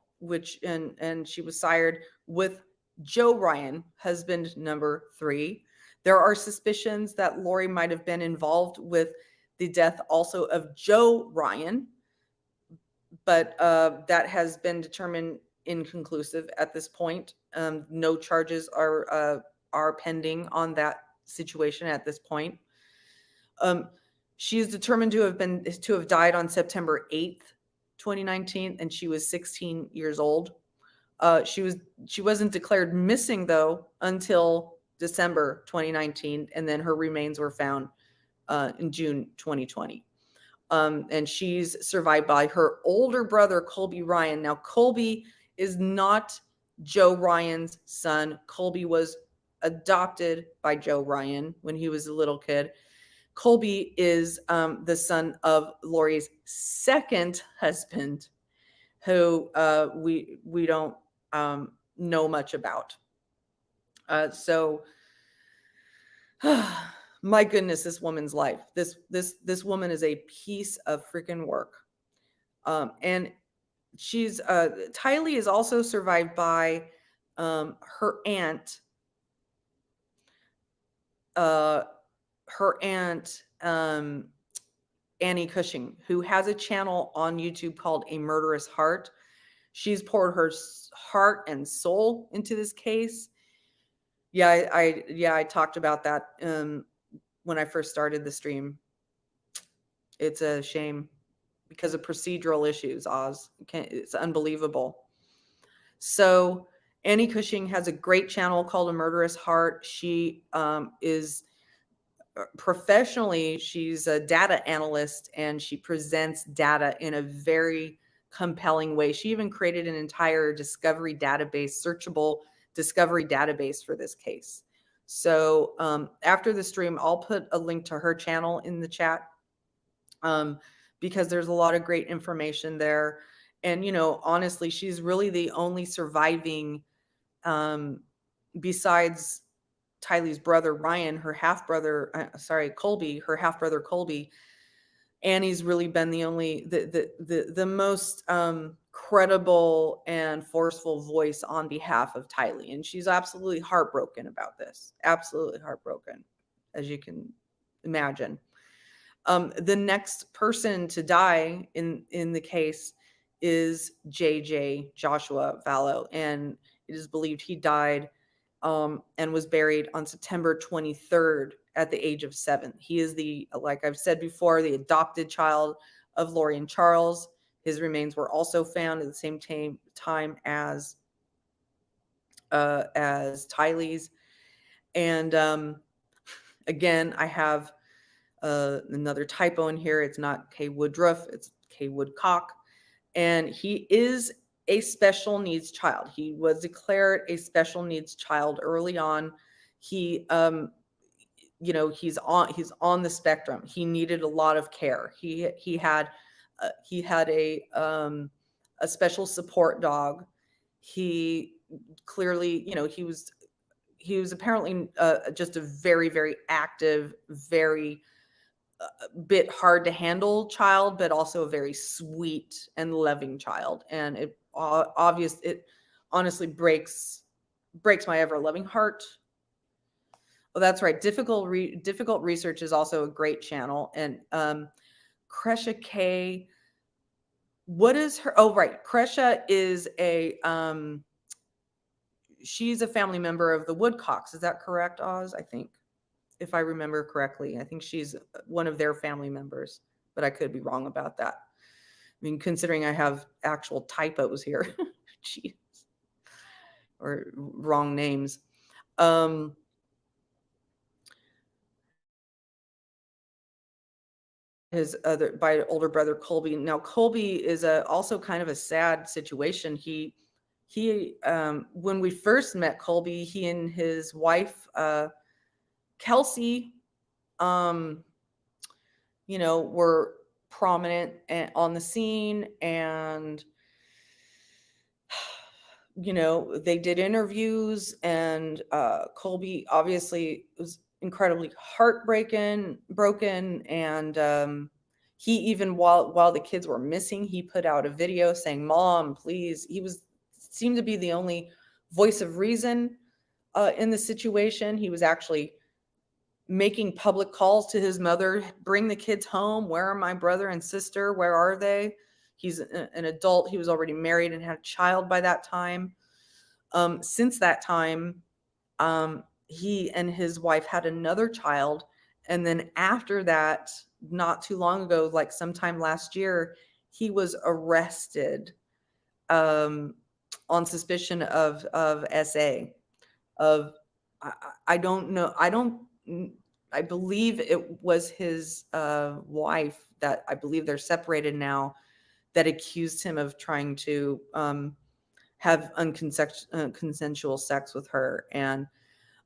A: and she was sired with Joe Ryan, husband number 3. There are suspicions that Lori might have been involved with the death also of Joe Ryan, but that has been determined inconclusive at this point. No charges are pending on that situation at this point. She is determined to have died on September 8th, 2019, and she was 16 years old. She wasn't declared missing though until December 2019, and then her remains were found in June 2020. And she's survived by her older brother, Colby Ryan. Now, Colby is not Joe Ryan's son. Colby was adopted by Joe Ryan when he was a little kid. Colby is the son of Lori's second husband, who we don't know much about. So my goodness, this woman's life. This woman is a piece of freaking work. And she's Tylee is also survived by her aunt, uh, Annie Cushing, who has a channel on YouTube called A Murderous Heart. She's poured her heart and soul into this case. Yeah, I talked about that when I first started the stream. It's a shame because of procedural issues, Oz. It's unbelievable. So Annie Cushing has a great channel called A Murderous Heart. She is professionally, she's a data analyst, and she presents data in a very compelling way. She even created an entire discovery database, searchable discovery database for this case. So after the stream, I'll put a link to her channel in the chat, because there's a lot of great information there. And, honestly, she's really the only surviving, besides Tylee's brother, Ryan, her half-brother, Colby, her half-brother, Colby. Annie's really been the only, the most credible and forceful voice on behalf of Tylee. And she's absolutely heartbroken about this. Absolutely heartbroken, as you can imagine. The next person to die in the case is JJ, Joshua Vallow, and it is believed he died and was buried on September 23rd at the age of 7. He is like I've said before, the adopted child of Lori and Charles. His remains were also found at the same time as Tylee's. And again, I have another typo in here. It's not K Woodruff, it's K Woodcock. And he is a special needs child. He was declared a special needs child early on. He he's on the spectrum. He needed a lot of care. He had a special support dog. He clearly, he was apparently just a very, very active, very bit hard to handle child, but also a very sweet and loving child. And it honestly breaks my ever loving heart. Oh, that's right. Difficult Research is also a great channel. And Kresha K, what is her? Oh, right. Kresha is she's a family member of the Woodcocks. Is that correct, Oz? I think, if I remember correctly, I think she's one of their family members, but I could be wrong about that. I mean, considering I have actual typos here, jeez, or wrong names. His older brother Colby. Now Colby is also kind of a sad situation. He when we first met Colby, he and his wife Kelsey, were prominent on the scene, and they did interviews, and Colby obviously was incredibly broken, and he even while the kids were missing, he put out a video saying, "Mom, please." He seemed to be the only voice of reason in the situation. He was actually making public calls to his mother, "Bring the kids home. Where are my brother and sister? Where are they?" He's an adult. He was already married and had a child by that time. Since that time, he and his wife had another child. And then after that, not too long ago, like sometime last year, he was arrested on suspicion of SA. I don't know. I believe it was his wife that, I believe they're separated now, that accused him of trying to have consensual sex with her. And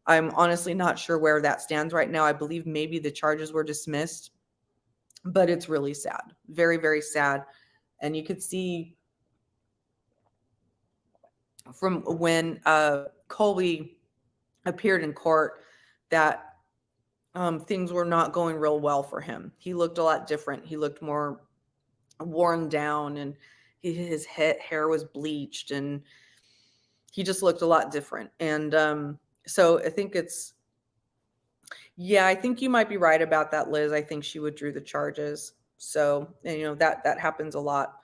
A: I'm honestly not sure where that stands right now. I believe maybe the charges were dismissed, but it's really sad. Very, very sad. And you could see from when Colby appeared in court that things were not going real well for him. He looked a lot different. He looked more worn down, and his hair was bleached, and he just looked a lot different. And so I think I think you might be right about that, Liz. I think she withdrew the charges. So, and, that happens a lot.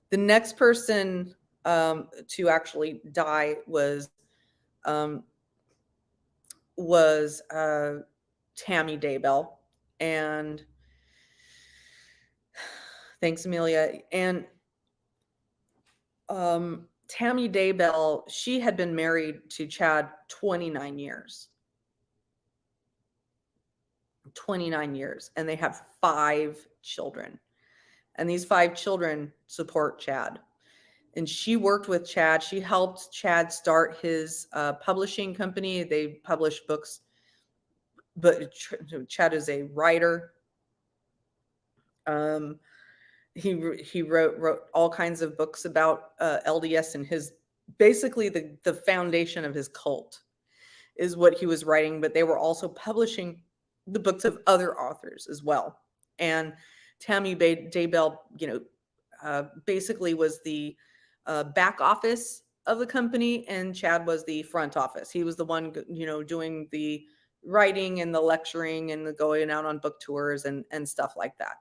A: The next person to actually die was Tammy Daybell. And thanks, Amelia. And Tammy Daybell, she had been married to Chad 29 years. 29 years. And they have 5 children. And these 5 children support Chad. And she worked with Chad. She helped Chad start his publishing company. They publish books, but Chad is a writer. He wrote all kinds of books about LDS, and his basically the foundation of his cult is what he was writing. But they were also publishing the books of other authors as well. And Tammy Daybell, basically was the back office of the company, and Chad was the front office. He was the one, doing the writing and the lecturing and the going out on book tours and stuff like that.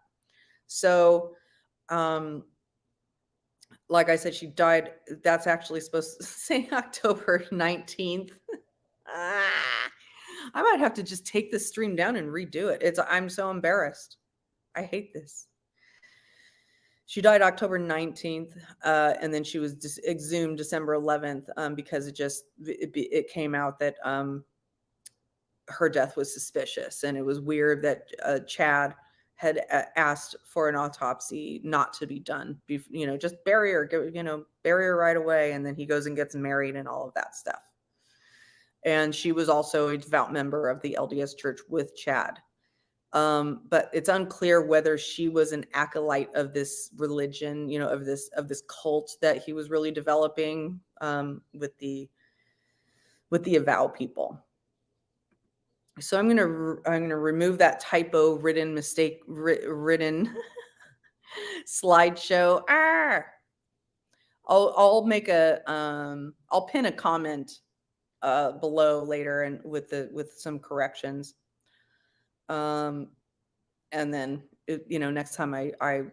A: So, like I said, she died. That's actually supposed to say October 19th. I might have to just take this stream down and redo it. I'm so embarrassed. I hate this. She died October 19th, and then she was exhumed December 11th because it came out that her death was suspicious, and it was weird that Chad had asked for an autopsy not to be done. Just bury her, bury her right away, and then he goes and gets married and all of that stuff. And she was also a devout member of the LDS Church with Chad. But it's unclear whether she was an acolyte of this religion, of this cult that he was really developing with the Avow people. So I'm gonna remove that typo ridden mistake ridden slideshow. I'll make I'll pin a comment below later and with some corrections. And then, next time I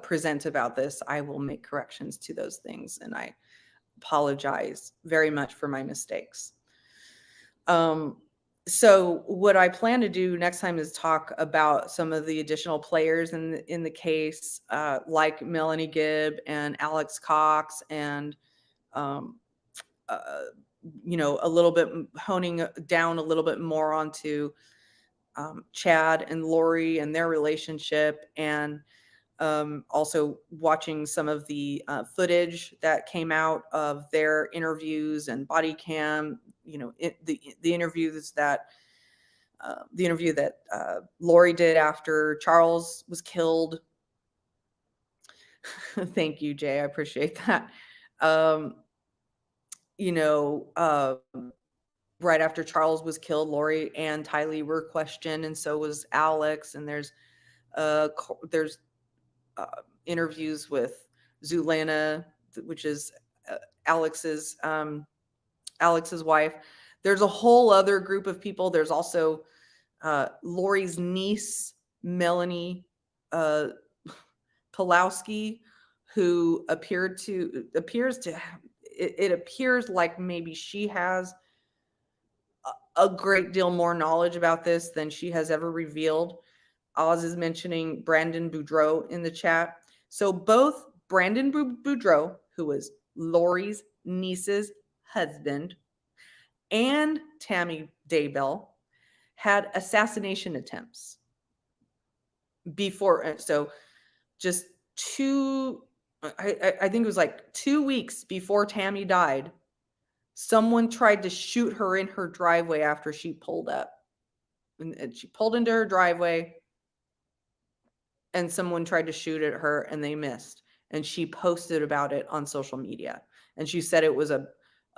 A: present about this, I will make corrections to those things. And I apologize very much for my mistakes. So what I plan to do next time is talk about some of the additional players in the case, like Melanie Gibb and Alex Cox, and, a little bit honing down a little bit more onto Chad and Lori and their relationship, and also watching some of the footage that came out of their interviews and body cam, the interviews that the interview that Lori did after Charles was killed. Thank you, Jay. I appreciate that. Right after Charles was killed, Lori and Tylee were questioned, and so was Alex. And there's interviews with Zulana, which is Alex's wife. There's a whole other group of people. There's also Lori's niece, Melanie Pulowski, who appears like maybe she has a great deal more knowledge about this than she has ever revealed. Oz is mentioning Brandon Boudreaux in the chat. So both Brandon Boudreaux, who was Lori's niece's husband, and Tammy Daybell had assassination attempts before. So just I think it was like 2 weeks before Tammy died, someone tried to shoot her in her driveway after she pulled up. And she pulled into her driveway, and someone tried to shoot at her, and they missed. And she posted about it on social media. And she said it was a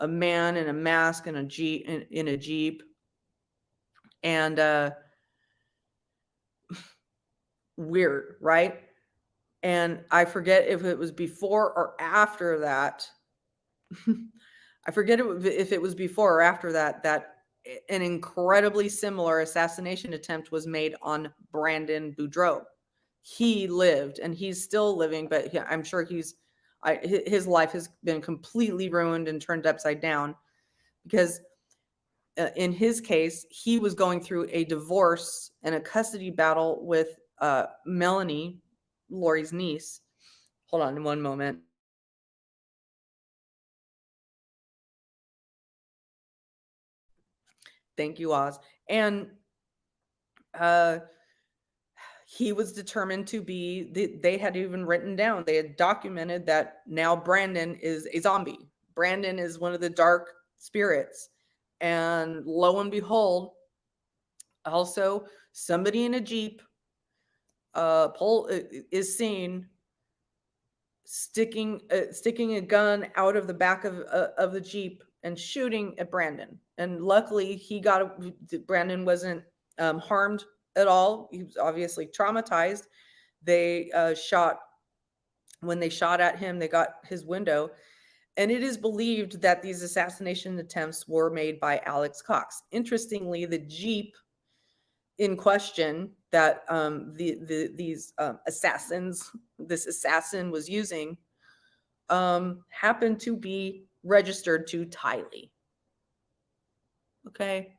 A: man in a mask and in a Jeep. And weird, right? And I forget if it was before or after that. I forget if it was before or after that, that an incredibly similar assassination attempt was made on Brandon Boudreaux. He lived, and he's still living, but I'm sure his life has been completely ruined and turned upside down, because in his case, he was going through a divorce and a custody battle with Melanie, Lori's niece. Hold on one moment. Thank you, Oz. And he was determined to be, they had even written down, they had documented that now Brandon is a zombie. Brandon is one of the dark spirits. And lo and behold, also somebody in a Jeep is seen sticking a gun out of the back of the Jeep and shooting at Brandon. And luckily Brandon wasn't harmed at all. He was obviously traumatized. When they shot at him, they got his window. And it is believed that these assassination attempts were made by Alex Cox. Interestingly, the Jeep in question that this assassin was using, happened to be registered to Tylee. Okay.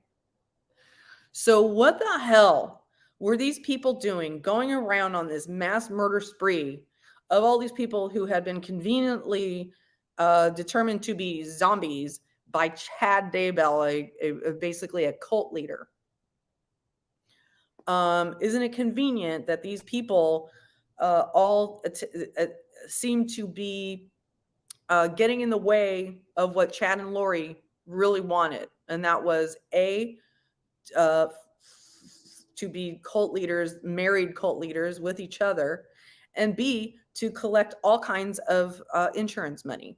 A: So what the hell were these people doing, going around on this mass murder spree of all these people who had been conveniently determined to be zombies by Chad Daybell, basically a cult leader? Isn't it convenient that these people all seem to be getting in the way of what Chad and Lori really wanted? And that was to be cult leaders, married cult leaders with each other, and B, to collect all kinds of insurance money.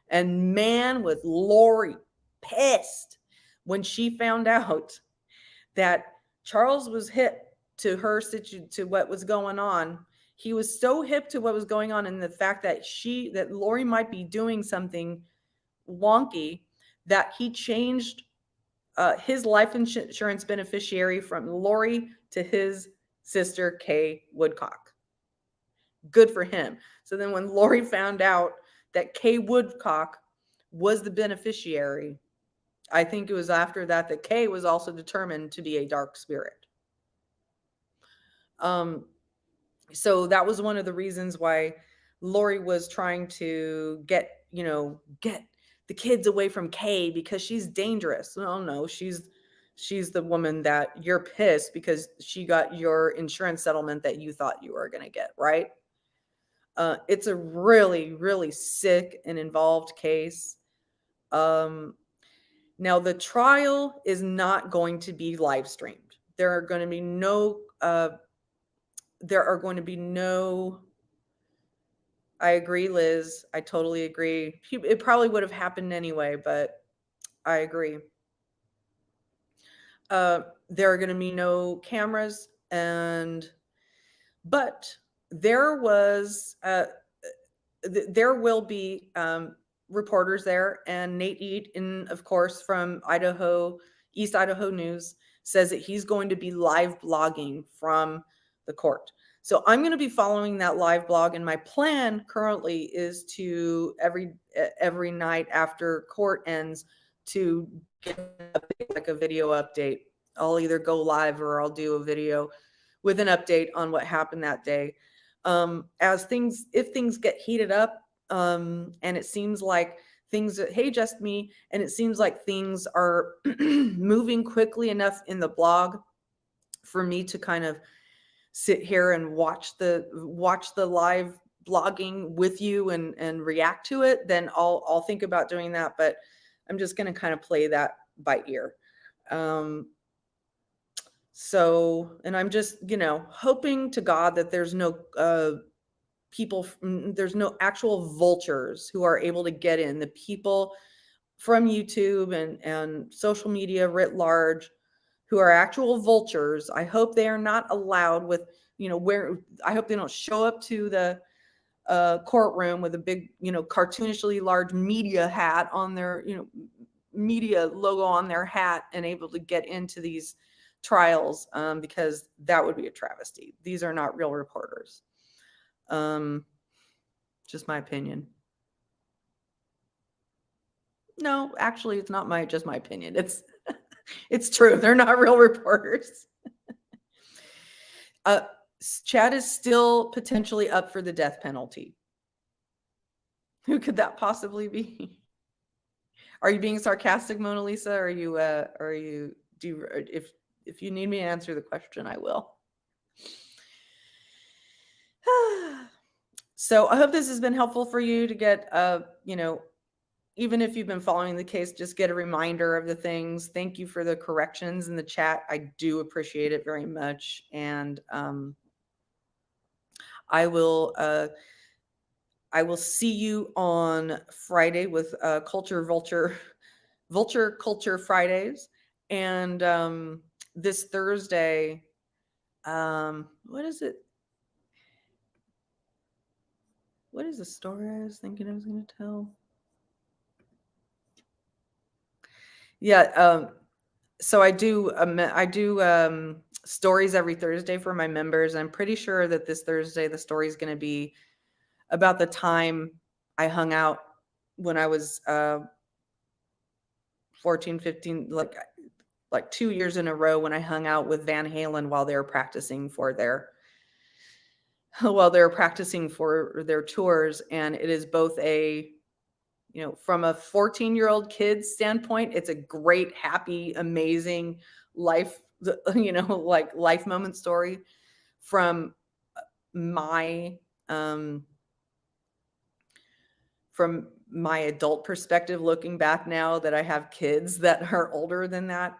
A: And man, was Lori pissed when she found out that Charles was hip to to what was going on. He was so hip to what was going on, and the fact that Lori might be doing something wonky, that he changed his life insurance beneficiary from Lori to his sister, Kay Woodcock. Good for him. So then when Lori found out that Kay Woodcock was the beneficiary, I think it was after that Kay was also determined to be a dark spirit. So that was one of the reasons why Lori was trying to get the kids away from Kay, because she's dangerous. No, she's the woman that you're pissed because she got your insurance settlement that you thought you were going to get, right? It's a really, really sick and involved case. Now the trial is not going to be live streamed. There are going to be no I agree, Liz. I totally agree. It probably would have happened anyway, but I agree. There are going to be no cameras, but there will be reporters there, and Nate Eaton, of course, from East Idaho News, says that he's going to be live blogging from the court. So I'm going to be following that live blog, and my plan currently is to every night after court ends to get like a video update. I'll either go live or I'll do a video with an update on what happened that day. If things get heated up, and it seems like things are moving quickly enough in the blog for me to kind of sit here and watch the live blogging with you and react to it, then I'll think about doing that. But I'm just going to kind of play that by ear. And I'm just, hoping to God that there's no there's no actual vultures who are able to get in. The people from YouTube and social media writ large who are actual vultures, I hope they are not allowed with, I hope they don't show up to the courtroom with a big, cartoonishly large media hat on their, media logo on their hat and able to get into these trials, because that would be a travesty. These are not real reporters. Just my opinion. No, actually, it's not just my opinion. It's true. They're not real reporters. Chad is still potentially up for the death penalty. Who could that possibly be? Are you being sarcastic, Mona Lisa? Or if you need me to answer the question, I will. So I hope this has been helpful for you to get, even if you've been following the case, just get a reminder of the things. Thank you for the corrections in the chat. I do appreciate it very much. And I will see you on Friday with Vulture Culture Fridays. And this Thursday, what is it? What is the story I was thinking I was going to tell? Yeah. So I do stories every Thursday for my members. I'm pretty sure that this Thursday, the story is going to be about the time I hung out when I was 14, 15, like 2 years in a row, when I hung out with Van Halen while they were practicing for their tours. And it is both from a 14-year-old kid's standpoint, it's a great, happy, amazing life, like life moment story. From my adult perspective, looking back now that I have kids that are older than that,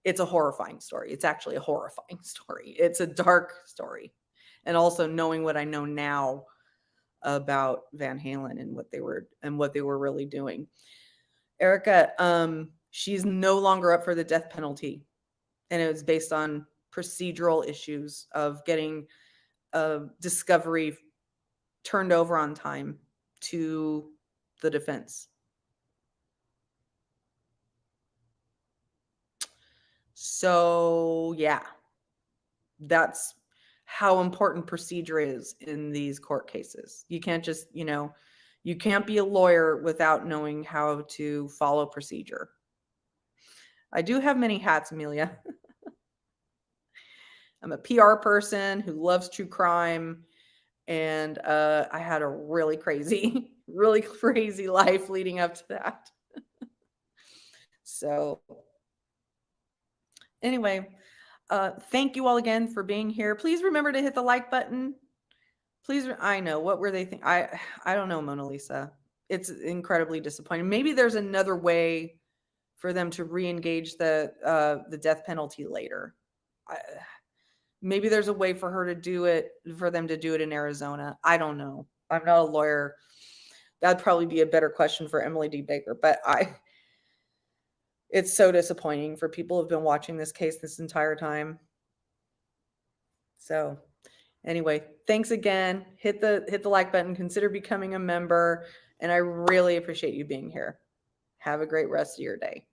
A: it's a horrifying story. It's actually a horrifying story. It's a dark story. And also knowing what I know now about Van Halen and what they were really doing. Erica, she's no longer up for the death penalty. And it was based on procedural issues of getting discovery turned over on time to the defense. So yeah, that's how important procedure is in these court cases. You can't just, you can't be a lawyer without knowing how to follow procedure. I do have many hats, Amelia. I'm a PR person who loves true crime. And I had a really crazy life leading up to that. So anyway, thank you all again for being here. Please remember to hit the like button. Please, I know, what were they thinking? I don't know, Mona Lisa. It's incredibly disappointing. Maybe there's another way for them to re-engage the death penalty later. Maybe there's a way for them to do it in Arizona. I don't know. I'm not a lawyer. That'd probably be a better question for Emily D. Baker. But it's so disappointing for people who've been watching this case this entire time. So anyway, thanks again. Hit the like button. Consider becoming a member. And I really appreciate you being here. Have a great rest of your day.